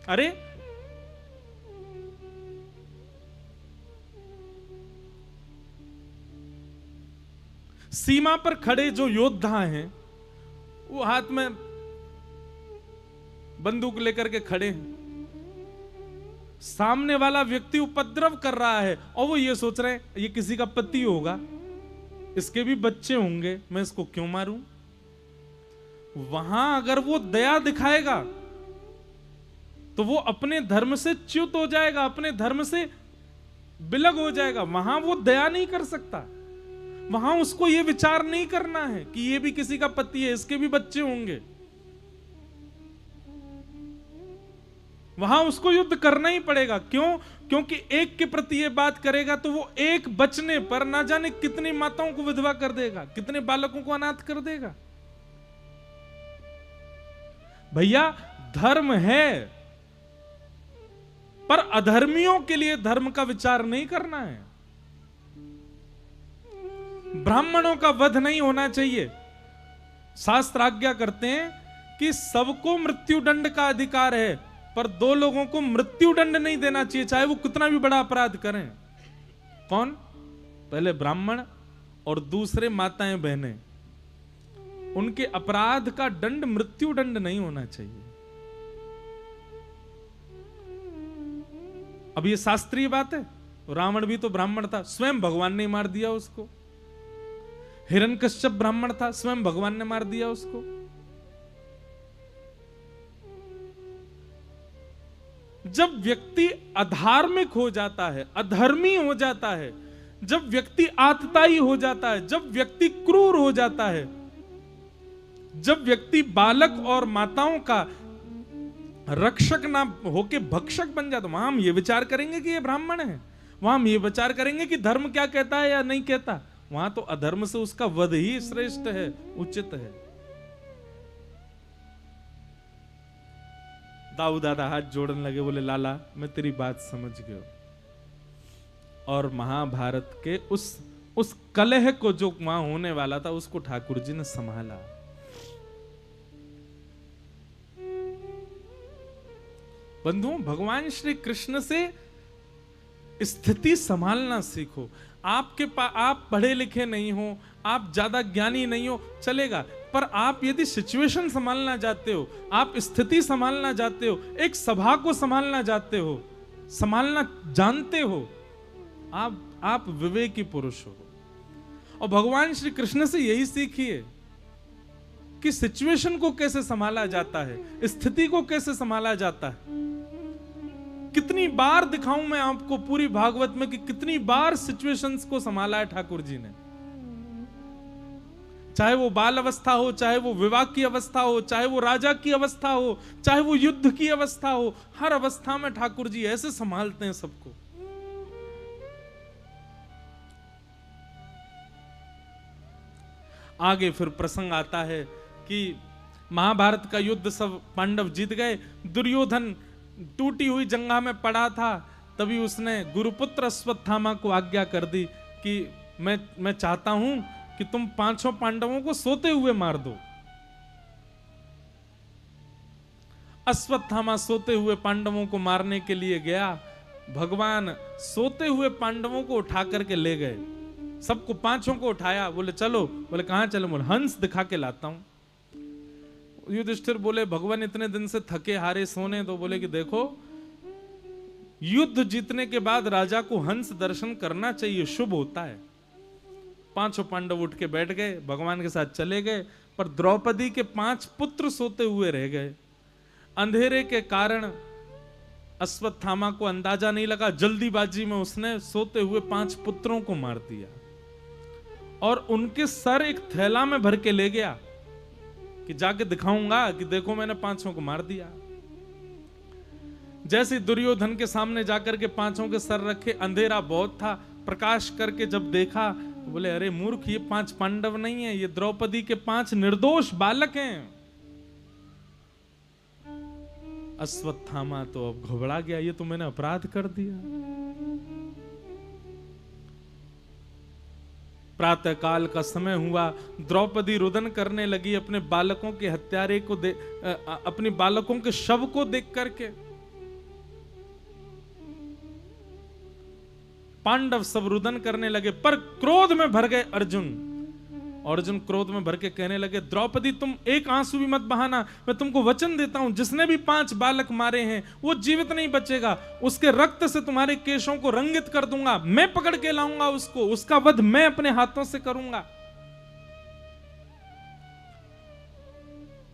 अरे सीमा पर खड़े जो योद्धा हैं, वो हाथ में बंदूक लेकर के खड़े हैं, सामने वाला व्यक्ति उपद्रव कर रहा है और वो ये सोच रहे हैं ये किसी का पति होगा, इसके भी बच्चे होंगे, मैं इसको क्यों मारूं। वहां अगर वो दया दिखाएगा तो वो अपने धर्म से च्युत हो जाएगा, अपने धर्म से बिलग हो जाएगा। वहां वो दया नहीं कर सकता, वहां उसको ये विचार नहीं करना है कि ये भी किसी का पति है, इसके भी बच्चे होंगे। वहां उसको युद्ध करना ही पड़ेगा। क्यों? क्योंकि एक के प्रति ये बात करेगा तो वो एक बचने पर ना जाने कितनी माताओं को विधवा कर देगा, कितने बालकों को अनाथ कर देगा। भैया धर्म है, पर अधर्मियों के लिए धर्म का विचार नहीं करना है। ब्राह्मणों का वध नहीं होना चाहिए। शास्त्र आज्ञा करते हैं कि सबको मृत्यु दंड का अधिकार है, पर दो लोगों को मृत्यु दंड नहीं देना चाहिए, चाहे वो कितना भी बड़ा अपराध करें। कौन? पहले ब्राह्मण और दूसरे माताएं बहनें। उनके अपराध का दंड मृत्यु दंड नहीं होना चाहिए। अब ये शास्त्रीय बात है। रावण भी तो ब्राह्मण था, स्वयं भगवान ने मार दिया उसको। हिरण्यकश्यप ब्राह्मण था, स्वयं भगवान ने मार दिया उसको। जब व्यक्ति अधार्मिक हो जाता है, अधर्मी हो जाता है, जब व्यक्ति आतताई हो जाता है, जब व्यक्ति क्रूर हो जाता है, जब व्यक्ति बालक और माताओं का रक्षक ना होके भक्षक बन जाता, वहां हम ये विचार करेंगे कि ये ब्राह्मण है, वहां हम ये विचार करेंगे कि धर्म क्या कहता है या नहीं कहता। वहां तो अधर्म से उसका वध ही श्रेष्ठ है, उचित है। दाऊ दादा हाथ जोड़ने लगे, बोले लाला मैं तेरी बात समझ गया। और महाभारत के उस कलह को जो वहां होने वाला था उसको ठाकुर जी ने संभाला। बंधुओं, भगवान श्री कृष्ण से स्थिति संभालना सीखो। आप पढ़े लिखे नहीं हो, आप ज्यादा ज्ञानी नहीं हो, चलेगा, पर आप यदि सिचुएशन संभालना चाहते हो, आप स्थिति संभालना चाहते हो, एक सभा को संभालना चाहते हो, संभालना जानते हो, आप विवेकी पुरुष हो। और भगवान श्री कृष्ण से यही सीखिए कि सिचुएशन को कैसे संभाला जाता है, स्थिति को कैसे संभाला जाता है। कितनी बार दिखाऊं मैं आपको पूरी भागवत में कि कितनी बार सिचुएशंस को संभाला है ठाकुर जी ने। चाहे वो बाल अवस्था हो, चाहे वो विवाह की अवस्था हो, चाहे वो राजा की अवस्था हो, चाहे वो युद्ध की अवस्था हो, हर अवस्था में ठाकुर जी ऐसे संभालते हैं सबको। आगे फिर प्रसंग आता है कि महाभारत का युद्ध सब पांडव जीत गए। दुर्योधन टूटी हुई जंगा में पड़ा था, तभी उसने गुरुपुत्र अश्वत्थामा को आज्ञा कर दी कि मैं चाहता हूं कि तुम पांचों पांडवों को सोते हुए मार दो। अश्वत्थामा सोते हुए पांडवों को मारने के लिए गया। भगवान सोते हुए पांडवों को उठा करके ले गए, सबको पांचों को उठाया। बोले चलो, बोले कहां चलो, बोले हंस दिखा के लाता हूं। युधिष्ठिर बोले भगवान इतने दिन से थके हारे सोने दो। बोले कि देखो, युद्ध जीतने के बाद राजा को हंस दर्शन करना चाहिए, शुभ होता है। पांचों पांडव उठ के बैठ गए, भगवान के साथ चले गए, पर द्रौपदी के 5 पुत्र सोते हुए रह गए। अंधेरे के कारण अश्वत्थामा को अंदाजा नहीं लगा, जल्दीबाजी में उसने सोते हुए 5 पुत्रों को मार दिया और उनके सर एक थैला में भर के ले गया कि जाके दिखाऊंगा कि देखो मैंने 5 को मार दिया। जैसे दुर्योधन के सामने जाकर के 5 के सर रखे, अंधेरा बहुत था, प्रकाश करके जब देखा बोले अरे मूर्ख, ये 5 पांडव नहीं है, ये द्रौपदी के 5 निर्दोष बालक हैं। अश्वत्थामा तो अब घबरा गया, ये तो मैंने अपराध कर दिया। प्रातः काल का समय हुआ, द्रौपदी रुदन करने लगी अपने बालकों के हत्यारे को अपने बालकों के शव को देख करके। पांडव सब रुदन करने लगे, पर क्रोध में भर गए अर्जुन। अर्जुन क्रोध में भर के कहने लगे, द्रौपदी तुम एक आंसू भी मत बहाना, मैं तुमको वचन देता हूं, जिसने भी 5 बालक मारे हैं वो जीवित नहीं बचेगा, उसके रक्त से तुम्हारे केशों को रंगित कर दूंगा, मैं पकड़ के लाऊंगा उसको, उसका वध मैं अपने हाथों से करूंगा।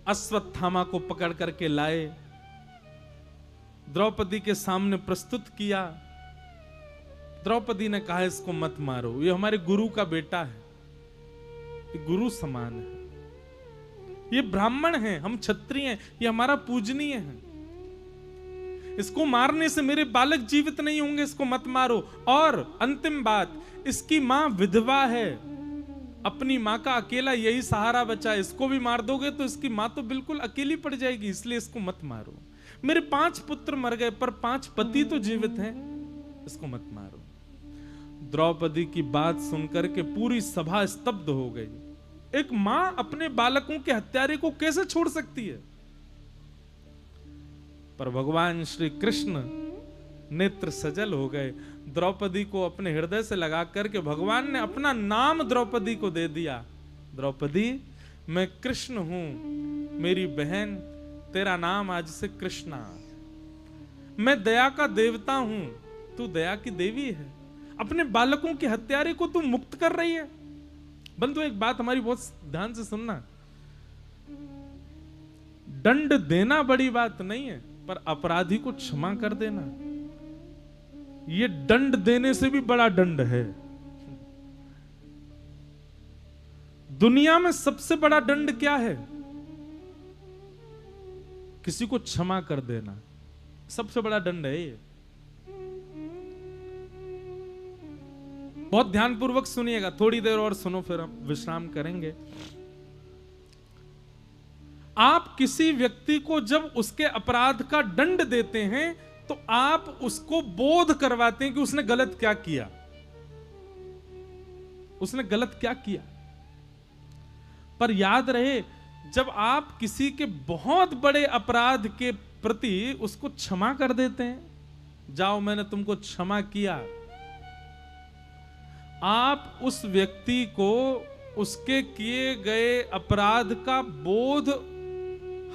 अश्वत्थामा को पकड़ करके लाए, द्रौपदी के सामने प्रस्तुत किया। द्रौपदी ने कहा इसको मत मारो, ये हमारे गुरु का बेटा है, ये गुरु समान है, ये ब्राह्मण है, हम क्षत्रिय हैं, ये हमारा पूजनीय है, इसको मारने से मेरे बालक जीवित नहीं होंगे, इसको मत मारो। और अंतिम बात, इसकी मां विधवा है, अपनी मां का अकेला यही सहारा बचा, इसको भी मार दोगे तो इसकी मां तो बिल्कुल अकेली पड़ जाएगी, इसलिए इसको मत मारो। मेरे 5 पुत्र मर गए पर 5 पति तो जीवित हैं, इसको मत मारो। द्रौपदी की बात सुनकर के पूरी सभा स्तब्ध हो गई। एक मां अपने बालकों के हत्यारे को कैसे छोड़ सकती है? पर भगवान श्री कृष्ण नेत्र सजल हो गए, द्रौपदी को अपने हृदय से लगा करके भगवान ने अपना नाम द्रौपदी को दे दिया। द्रौपदी, मैं कृष्ण हूं, मेरी बहन, तेरा नाम आज से कृष्णा। मैं दया का देवता हूं, तू दया की देवी है। अपने बालकों के हत्यारे को तू मुक्त कर रही है। बंधु, एक बात हमारी बहुत ध्यान से सुनना, दंड देना बड़ी बात नहीं है, पर अपराधी को क्षमा कर देना, ये दंड देने से भी बड़ा दंड है। दुनिया में सबसे बड़ा दंड क्या है? किसी को क्षमा कर देना, सबसे बड़ा दंड है ये। बहुत ध्यानपूर्वक सुनिएगा, थोड़ी देर और सुनो फिर हम विश्राम करेंगे। आप किसी व्यक्ति को जब उसके अपराध का दंड देते हैं तो आप उसको बोध करवाते हैं कि उसने गलत क्या किया, उसने गलत क्या किया। पर याद रहे, जब आप किसी के बहुत बड़े अपराध के प्रति उसको क्षमा कर देते हैं, जाओ मैंने तुमको क्षमा किया, आप उस व्यक्ति को उसके किए गए अपराध का बोध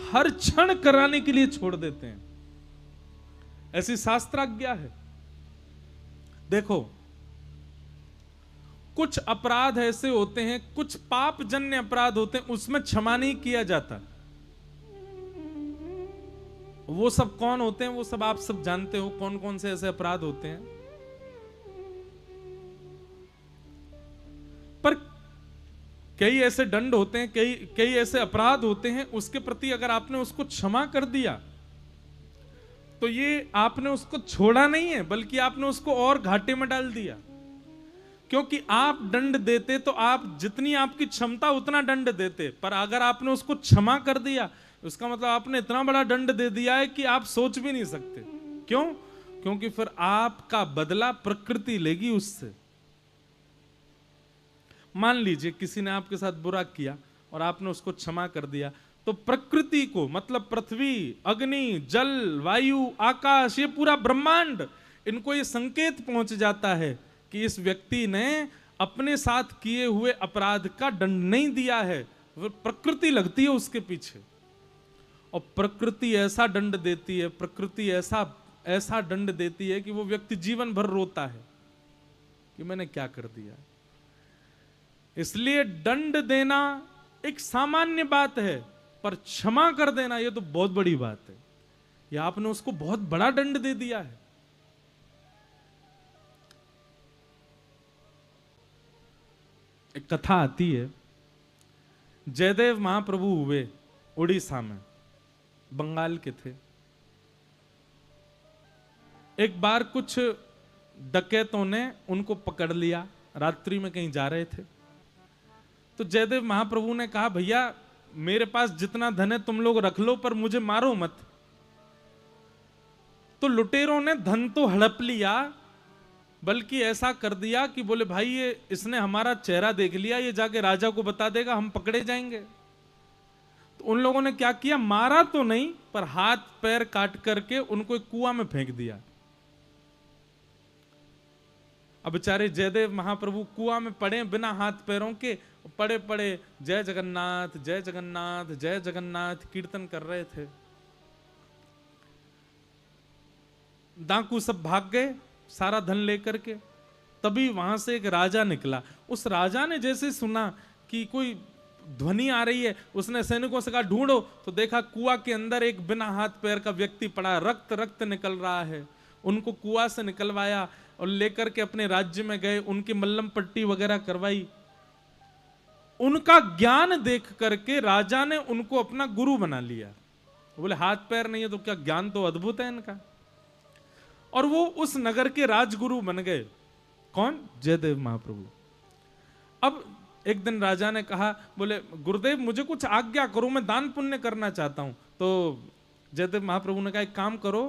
हर क्षण कराने के लिए छोड़ देते हैं। ऐसी शास्त्राज्ञा है। देखो, कुछ अपराध ऐसे होते हैं, कुछ पापजन्य अपराध होते हैं, उसमें क्षमा नहीं किया जाता। वो सब कौन होते हैं? वो सब आप सब जानते हो, कौन कौन से ऐसे अपराध होते हैं। पर कई ऐसे दंड होते हैं, कई ऐसे अपराध होते हैं, उसके प्रति अगर आपने उसको क्षमा कर दिया तो ये आपने उसको छोड़ा नहीं है, बल्कि आपने उसको और घाटे में डाल दिया। क्योंकि आप दंड देते तो आप जितनी आपकी क्षमता उतना दंड देते, पर अगर आपने उसको क्षमा कर दिया उसका मतलब आपने इतना बड़ा दंड दे दिया है कि आप सोच भी नहीं सकते। क्यों? क्योंकि फिर आपका बदला प्रकृति लेगी उससे। मान लीजिए किसी ने आपके साथ बुरा किया और आपने उसको क्षमा कर दिया, तो प्रकृति को, मतलब पृथ्वी, अग्नि, जल, वायु, आकाश, ये पूरा ब्रह्मांड, इनको ये संकेत पहुंच जाता है कि इस व्यक्ति ने अपने साथ किए हुए अपराध का दंड नहीं दिया है। प्रकृति लगती है उसके पीछे, और प्रकृति ऐसा दंड देती है, प्रकृति ऐसा दंड देती है कि वो व्यक्ति जीवन भर रोता है कि मैंने क्या कर दिया। इसलिए दंड देना एक सामान्य बात है, पर क्षमा कर देना यह तो बहुत बड़ी बात है। यह आपने उसको बहुत बड़ा दंड दे दिया है। एक कथा आती है, जयदेव महाप्रभु हुए उड़ीसा में, बंगाल के थे। एक बार कुछ डकैतों ने उनको पकड़ लिया, रात्रि में कहीं जा रहे थे। तो जयदेव महाप्रभु ने कहा, भैया मेरे पास जितना धन है तुम लोग रख लो, पर मुझे मारो मत। तो लुटेरों ने धन तो हड़प लिया, बल्कि ऐसा कर दिया कि बोले भाई ये इसने हमारा चेहरा देख लिया, ये जाके राजा को बता देगा, हम पकड़े जाएंगे। तो उन लोगों ने क्या किया, मारा तो नहीं पर हाथ पैर काट करके उनको एक कुआं में फेंक दिया। अब बेचारे जयदेव महाप्रभु कुआं में पड़े बिना हाथ पैरों के, पड़े पड़े जय जगन्नाथ जय जगन्नाथ जय जगन्नाथ कीर्तन कर रहे थे। डाकू सब भाग गए सारा धन लेकर के। तभी वहां से एक राजा निकला। उस राजा ने जैसे सुना कि कोई ध्वनि आ रही है, उसने सैनिकों से कहा ढूंढो। तो देखा कुआं के अंदर एक बिना हाथ पैर का व्यक्ति पड़ा, रक्त रक्त निकल रहा है। उनको कुआं से निकलवाया और लेकर के अपने राज्य में गए, उनकी मल्लम पट्टी वगैरह करवाई। उनका ज्ञान देख करके राजा ने उनको अपना गुरु बना लिया। बोले हाथ पैर नहीं है तो क्या, ज्ञान तो अद्भुत है इनका। और वो उस नगर के राजगुरु बन गए। कौन? जयदेव महाप्रभु। अब एक दिन राजा ने कहा, बोले गुरुदेव मुझे कुछ आज्ञा करो, मैं दान पुण्य करना चाहता हूं। तो जयदेव महाप्रभु ने कहा एक काम करो,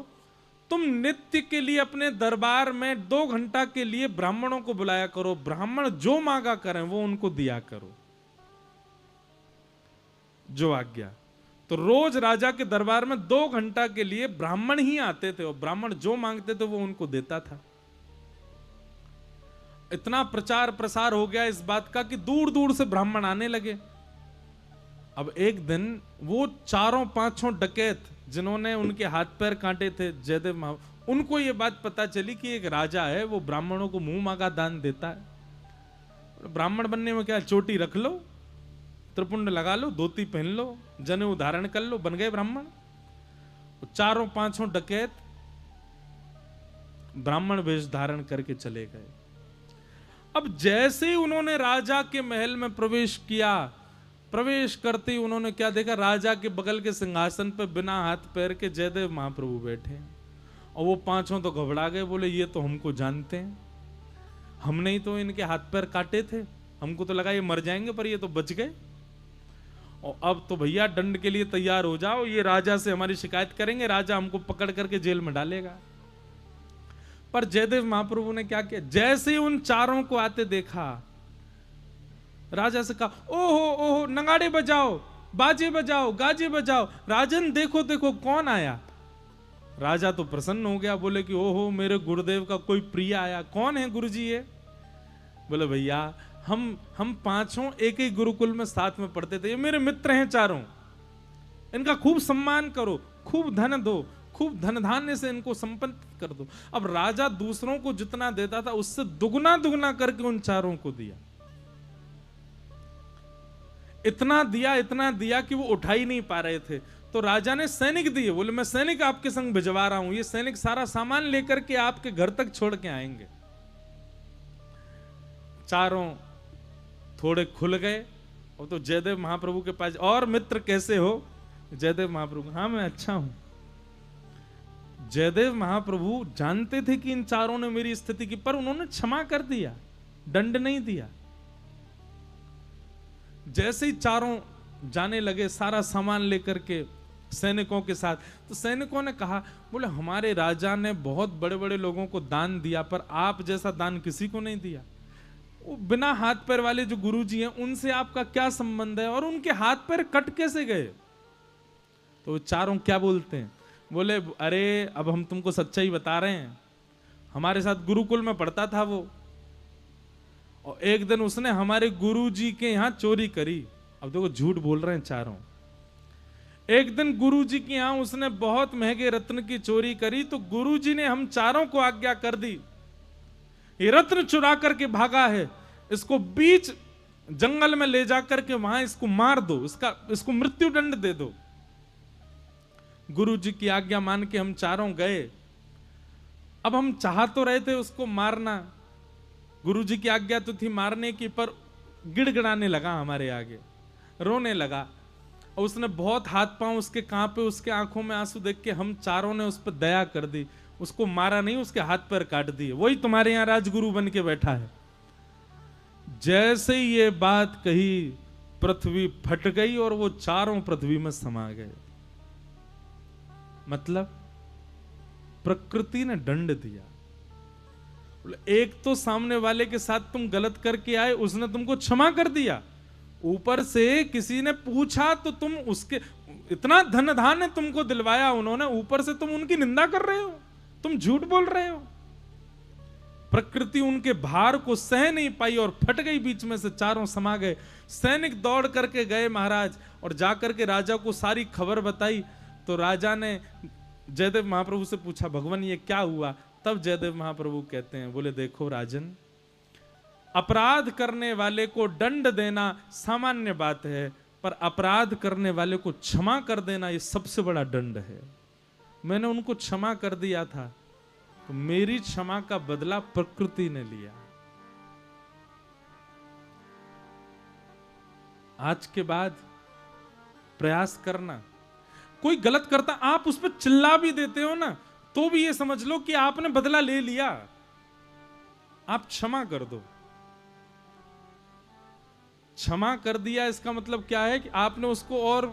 तुम नित्य के लिए अपने दरबार में 2 घंटा के लिए ब्राह्मणों को बुलाया करो, ब्राह्मण जो मांगा करें वो उनको दिया करो, जो आज्ञा। तो रोज राजा के दरबार में 2 घंटा के लिए ब्राह्मण ही आते थे और ब्राह्मण जो मांगते थे वो उनको देता था। इतना प्रचार प्रसार हो गया इस बात का कि दूर दूर से ब्राह्मण आने लगे। अब एक दिन वो 4-5 डकैत जिन्होंने उनके हाथ पैर काटे थे जयदेव महाप्रभु, उनको ये बात पता चली कि एक राजा है वो ब्राह्मणों को मुंह मांगा दान देता है। ब्राह्मण बनने में क्या, चोटी रख लो, त्रिपुंड लगा लो, धोती पहन लो, जनेऊ धारण कर लो, बन गए ब्राह्मण। 4-5 डकैत ब्राह्मण वेश धारण करके चले गए। अब जैसे ही उन्होंने राजा के महल में प्रवेश किया, प्रवेश करते ही उन्होंने क्या देखा, राजा के बगल के सिंहासन पर बिना हाथ पैर के जयदेव महाप्रभु बैठे। और वो 5 तो घबरा गए, बोले ये तो हमको जानते हैं, हमने ही तो इनके हाथ पैर काटे थे, हमको तो लगा ये मर जाएंगे पर ये तो बच गए। और अब तो भैया दंड के लिए तैयार हो जाओ, ये राजा से हमारी शिकायत करेंगे, राजा हमको पकड़ करके जेल में डालेगा। पर जयदेव महाप्रभु ने क्या किया, जैसे ही उन 4 को आते देखा, राजा से कहा ओहो ओहो नगाड़े बजाओ, बाजे बजाओ, गाजे बजाओ, राजन देखो देखो कौन आया। राजा तो प्रसन्न हो गया, बोले कि ओहो मेरे गुरुदेव का कोई प्रिय आया। कौन है गुरुजी ये? बोले भैया हम 5 एक ही गुरुकुल में साथ में पढ़ते थे, ये मेरे मित्र हैं 4, इनका खूब सम्मान करो, खूब धन दो, खूब धन धान्य से इनको संपन्न कर दो। अब राजा दूसरों को जितना देता था उससे दुगना दुगना करके उन 4 को दिया। इतना दिया कि वो उठा ही नहीं पा रहे थे। तो राजा ने सैनिक दिए, बोले मैं सैनिक आपके संग भिजवा रहा हूं, ये सैनिक सारा सामान लेकर के आपके घर तक छोड़ के आएंगे। 4 थोड़े खुल गए। और तो जयदेव महाप्रभु के पास, और मित्र कैसे हो? जयदेव महाप्रभु, हाँ मैं अच्छा हूं। जयदेव महाप्रभु जानते थे कि इन 4 ने मेरी स्थिति की, पर उन्होंने क्षमा कर दिया, दंड नहीं दिया। जैसे ही 4 जाने लगे सारा सामान लेकर के सैनिकों के साथ, तो सैनिकों ने कहा, बोले हमारे राजा ने बहुत बड़े बड़े लोगों को दान दिया, पर आप जैसा दान किसी को नहीं दिया। वो बिना हाथ पैर वाले जो गुरुजी हैं उनसे आपका क्या संबंध है, और उनके हाथ पैर कट कैसे गए? तो 4 क्या बोलते हैं, बोले अरे अब हम तुमको सच्चाई बता रहे हैं, हमारे साथ गुरुकुल में पढ़ता था वो, और एक दिन उसने हमारे गुरुजी के यहां चोरी करी। अब देखो झूठ बोल रहे हैं 4। एक दिन गुरुजी के यहां उसने बहुत महंगे रत्न की चोरी करी, तो गुरुजी ने हम 4 को आज्ञा कर दी, ये रत्न चुरा करके भागा है, इसको बीच जंगल में ले जाकर के वहां इसको मार दो, इसको मृत्यु दंड दे दो। गुरुजी की आज्ञा मान के हम 4 गए। अब हम चाह तो रहे थे उसको मारना, गुरुजी की आज्ञा तो थी मारने की, पर गिड़गिड़ाने लगा हमारे आगे, रोने लगा। और उसने बहुत हाथ पांव उसके कांपे, उसके आंखों में आंसू देख के हम 4 ने उस पर दया कर दी, उसको मारा नहीं, उसके हाथ पैर काट दिए। वही तुम्हारे यहाँ राजगुरु बन के बैठा है। जैसे ही ये बात कही, पृथ्वी फट गई और वो चारों पृथ्वी में समा गए। मतलब प्रकृति ने दंड दिया। एक तो सामने वाले के साथ तुम गलत करके आए, उसने तुमको क्षमा कर दिया, ऊपर से किसी ने पूछा तो तुम उसके इतना धन धान्य तुमको दिलवाया उन्होंने, ऊपर से तुम उनकी निंदा कर रहे हो, तुम झूठ बोल रहे हो। प्रकृति उनके भार को सह नहीं पाई और फट गई, बीच में से चारों समा गए। सैनिक दौड़ करके गए महाराज, और जाकर के राजा को सारी खबर बताई। तो राजा ने जयदेव महाप्रभु से पूछा, भगवान ये क्या हुआ? तब जयदेव महाप्रभु कहते हैं, बोले देखो राजन, अपराध करने वाले को दंड देना सामान्य बात है, पर अपराध करने वाले को क्षमा कर देना ये सबसे बड़ा दंड है। मैंने उनको क्षमा कर दिया था, तो मेरी क्षमा का बदला प्रकृति ने लिया। आज के बाद प्रयास करना, कोई गलत करता आप उस पर चिल्ला भी देते हो ना, तो भी ये समझ लो कि आपने बदला ले लिया, आप क्षमा कर दो। क्षमा कर दिया इसका मतलब क्या है कि आपने उसको और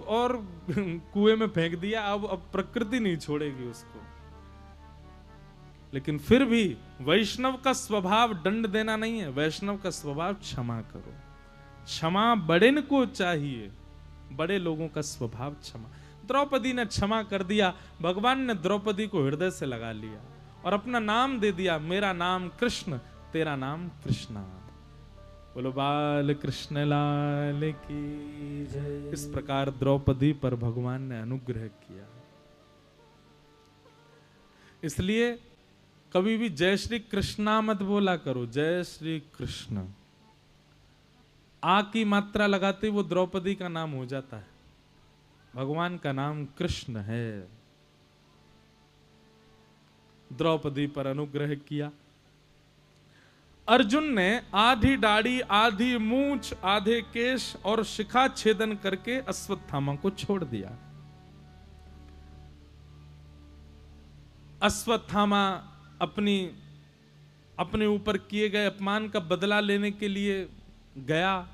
कुएं में फेंक दिया, अब प्रकृति नहीं छोड़ेगी उसको। लेकिन फिर भी वैष्णव का स्वभाव दंड देना नहीं है, वैष्णव का स्वभाव क्षमा करो। क्षमा बड़े को चाहिए, बड़े लोगों का स्वभाव क्षमा। द्रौपदी ने क्षमा कर दिया, भगवान ने द्रौपदी को हृदय से लगा लिया और अपना नाम दे दिया, मेरा नाम कृष्ण, तेरा नाम कृष्णा। बोलो बाल कृष्ण लाल की जय। इस प्रकार द्रौपदी पर भगवान ने अनुग्रह किया। इसलिए कभी भी जय श्री कृष्णा मत बोला करो, जय श्री कृष्ण। आ की मात्रा लगाते वो द्रौपदी का नाम हो जाता है, भगवान का नाम कृष्ण है। द्रौपदी पर अनुग्रह किया। अर्जुन ने आधी दाढ़ी, आधी मूंछ, आधे केश और शिखा छेदन करके अश्वत्थामा को छोड़ दिया। अश्वत्थामा अपने ऊपर किए गए अपमान का बदला लेने के लिए गया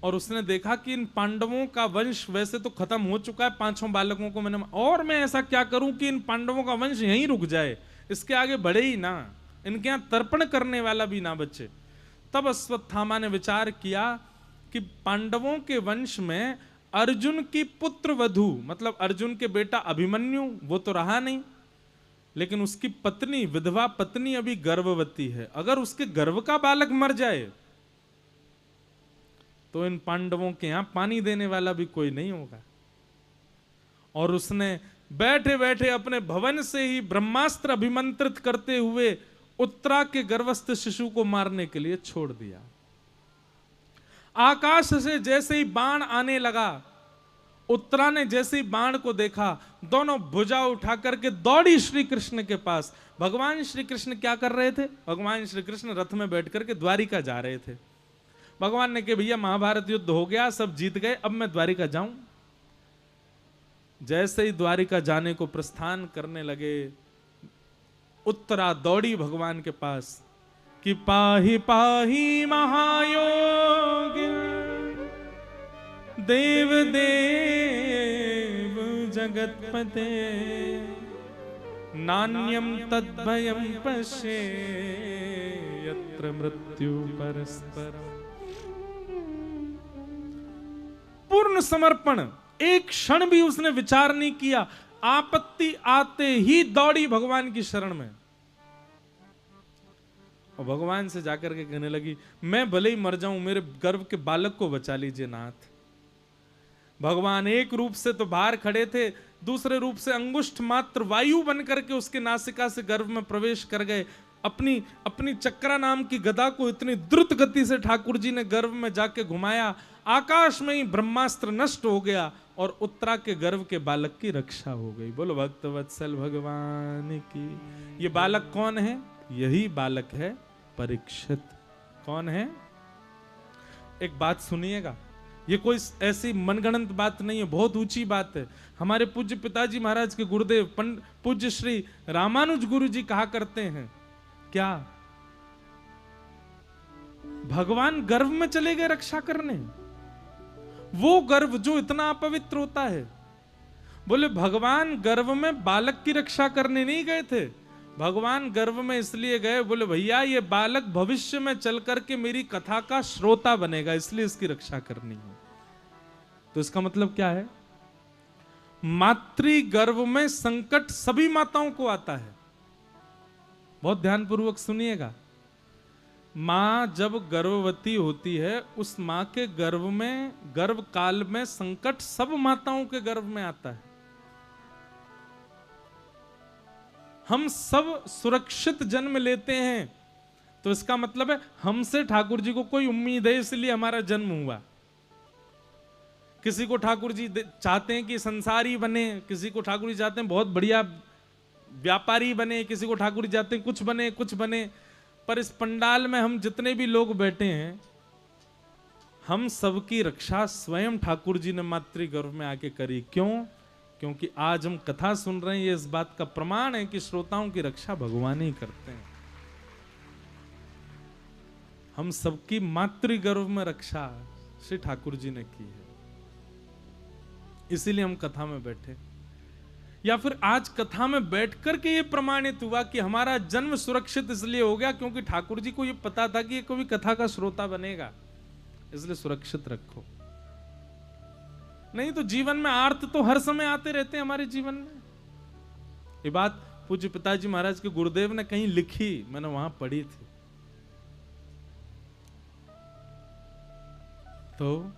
और उसने देखा कि इन पांडवों का वंश वैसे तो खत्म हो चुका है, पांचों बालकों को मैंने, और मैं ऐसा क्या करूं कि इन पांडवों का वंश यहीं रुक जाए, इसके आगे बढ़े ही ना, इनके यहां तर्पण करने वाला भी ना बचे। तब अश्वत्थामा ने विचार किया कि पांडवों के वंश में अर्जुन की पुत्र वधू, मतलब अर्जुन के बेटा अभिमन्यु वो तो रहा नहीं, लेकिन उसकी पत्नी, विधवा पत्नी अभी गर्भवती है। अगर उसके गर्भ का बालक मर जाए तो इन पांडवों के यहां पानी देने वाला भी कोई नहीं होगा। और उसने बैठे बैठे अपने भवन से ही ब्रह्मास्त्र अभिमंत्रित करते हुए उत्तरा के गर्भस्थ शिशु को मारने के लिए छोड़ दिया। आकाश से जैसे ही बाण आने लगा, उत्तरा ने जैसे ही बाण को देखा, दोनों भुजा उठा करके दौड़ी श्री कृष्ण के पास। भगवान श्री कृष्ण क्या कर रहे थे? भगवान श्री कृष्ण रथ में बैठ करके द्वारिका जा रहे थे। भगवान ने कहा भैया महाभारत युद्ध हो गया, सब जीत गए, अब मैं द्वारिका जाऊं। जैसे ही द्वारिका जाने को प्रस्थान करने लगे, उत्तरा दौड़ी भगवान के पास कि पाहि पाहि महायोग देव देव जगतपते नान्यम तद्भयं पश्ये यत्र मृत्यु परस्परम। पूर्ण समर्पण, एक क्षण भी उसने विचार नहीं किया। आपत्ति आते ही दौड़ी भगवान की शरण में और भगवान से जाकर के कहने लगी, मैं भले ही मर जाऊं, मेरे गर्भ के बालक को बचा लीजिए नाथ। भगवान एक रूप से तो बाहर खड़े थे, दूसरे रूप से अंगुष्ठ मात्र वायु बन करके उसके नासिका से गर्भ में प्रवेश कर गए। अपनी चक्रा नाम की गदा को इतनी द्रुत गति से ठाकुर जी ने गर्भ में जाके घुमाया, आकाश में ही ब्रह्मास्त्र नष्ट हो गया और उत्तरा के गर्भ के बालक की रक्षा हो गई। बोलो भक्त वत्सल भगवान की। ये बालक कौन है? यही बालक है परीक्षित। कौन है? एक बात सुनिएगा, ये कोई ऐसी मनगढ़ंत बात नहीं है, बहुत ऊंची बात है। हमारे पूज्य पिताजी महाराज के गुरुदेव पूज्य श्री रामानुज गुरु जी कहा करते हैं, क्या भगवान गर्भ में चले गए रक्षा करने। वो गर्भ जो इतना अपवित्र होता है। बोले भगवान गर्भ में बालक की रक्षा करने नहीं गए थे, भगवान गर्भ में इसलिए गए, बोले भैया ये बालक भविष्य में चल करके मेरी कथा का श्रोता बनेगा, इसलिए इसकी रक्षा करनी है। तो इसका मतलब क्या है? मातृ गर्भ में संकट सभी माताओं को आता है। बहुत ध्यानपूर्वक सुनिएगा। मां जब गर्भवती होती है, उस मां के गर्भ में, गर्भ काल में संकट सब माताओं के गर्भ में आता है। हम सब सुरक्षित जन्म लेते हैं, तो इसका मतलब है हमसे ठाकुर जी को कोई उम्मीद है, इसलिए हमारा जन्म हुआ। किसी को ठाकुर जी चाहते हैं कि संसारी बने, किसी को ठाकुर जी चाहते हैं बहुत बढ़िया व्यापारी बने, किसी को ठाकुर जी चाहते हैं कुछ बने कुछ बने। पर इस पंडाल में हम जितने भी लोग बैठे हैं, हम सबकी रक्षा स्वयं ठाकुर जी ने मातृगर्भ में आके करी। क्यों? क्योंकि आज हम कथा सुन रहे हैं, ये इस बात का प्रमाण है कि श्रोताओं की रक्षा भगवान ही करते हैं। हम सबकी मातृगर्भ में रक्षा श्री ठाकुर जी ने की है, इसीलिए हम कथा में बैठे। या फिर आज कथा में बैठकर के ये प्रमाणित हुआ कि हमारा जन्म सुरक्षित इसलिए हो गया क्योंकि ठाकुर जी को ये पता था कि ये कोई कथा का श्रोता बनेगा, इसलिए सुरक्षित रखो। नहीं तो जीवन में आर्त तो हर समय आते रहते हैं हमारे जीवन में। ये बात पूज्य पिताजी महाराज के गुरुदेव ने कहीं लिखी, मैंने वहां पढ़ी थी। तो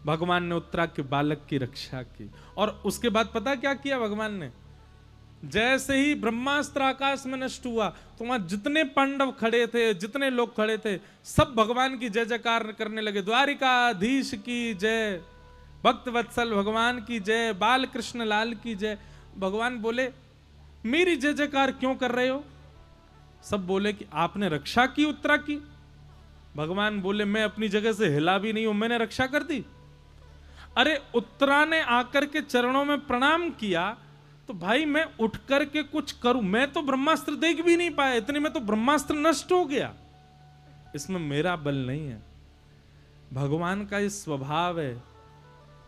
भगवान ने उत्तरा के बालक की रक्षा की, और उसके बाद पता क्या किया भगवान ने? जैसे ही ब्रह्मास्त्र आकाश में नष्ट हुआ, तो वहां जितने पांडव खड़े थे, जितने लोग खड़े थे, सब भगवान की जय जयकार करने लगे। द्वारिकाधीश की जय, भक्त वत्सल भगवान की जय, बाल कृष्ण लाल की जय। भगवान बोले मेरी जय जयकार क्यों कर रहे हो? सब बोले कि आपने रक्षा की उत्तरा की। भगवान बोले मैं अपनी जगह से हिला भी नहीं हूं, मैंने रक्षा कर दी। अरे उत्तरा ने आकर के चरणों में प्रणाम किया, तो भाई मैं उठ करके कुछ करूं? मैं तो ब्रह्मास्त्र देख भी नहीं पाया, इतने में तो ब्रह्मास्त्र नष्ट हो गया। इसमें मेरा बल नहीं है, भगवान का ये स्वभाव है।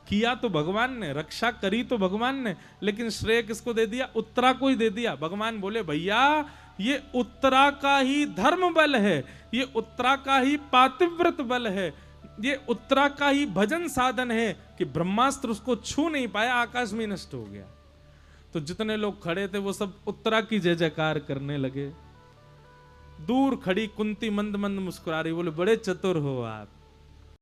किया तो भगवान ने, रक्षा करी तो भगवान ने, लेकिन श्रेय किसको दे दिया? उत्तरा को ही दे दिया। भगवान बोले भैया ये उत्तरा का ही धर्म बल है, ये उत्तरा का ही पातिव्रत बल है, ये उत्तरा का ही भजन साधन है कि ब्रह्मास्त्र उसको छू नहीं पाया, आकाश में नष्ट हो गया। तो जितने लोग खड़े थे वो सब उत्तरा की जय जयकार करने लगे। दूर खड़ी कुंती मंद मंद मुस्कुरा रही, बोले बड़े चतुर हो आप,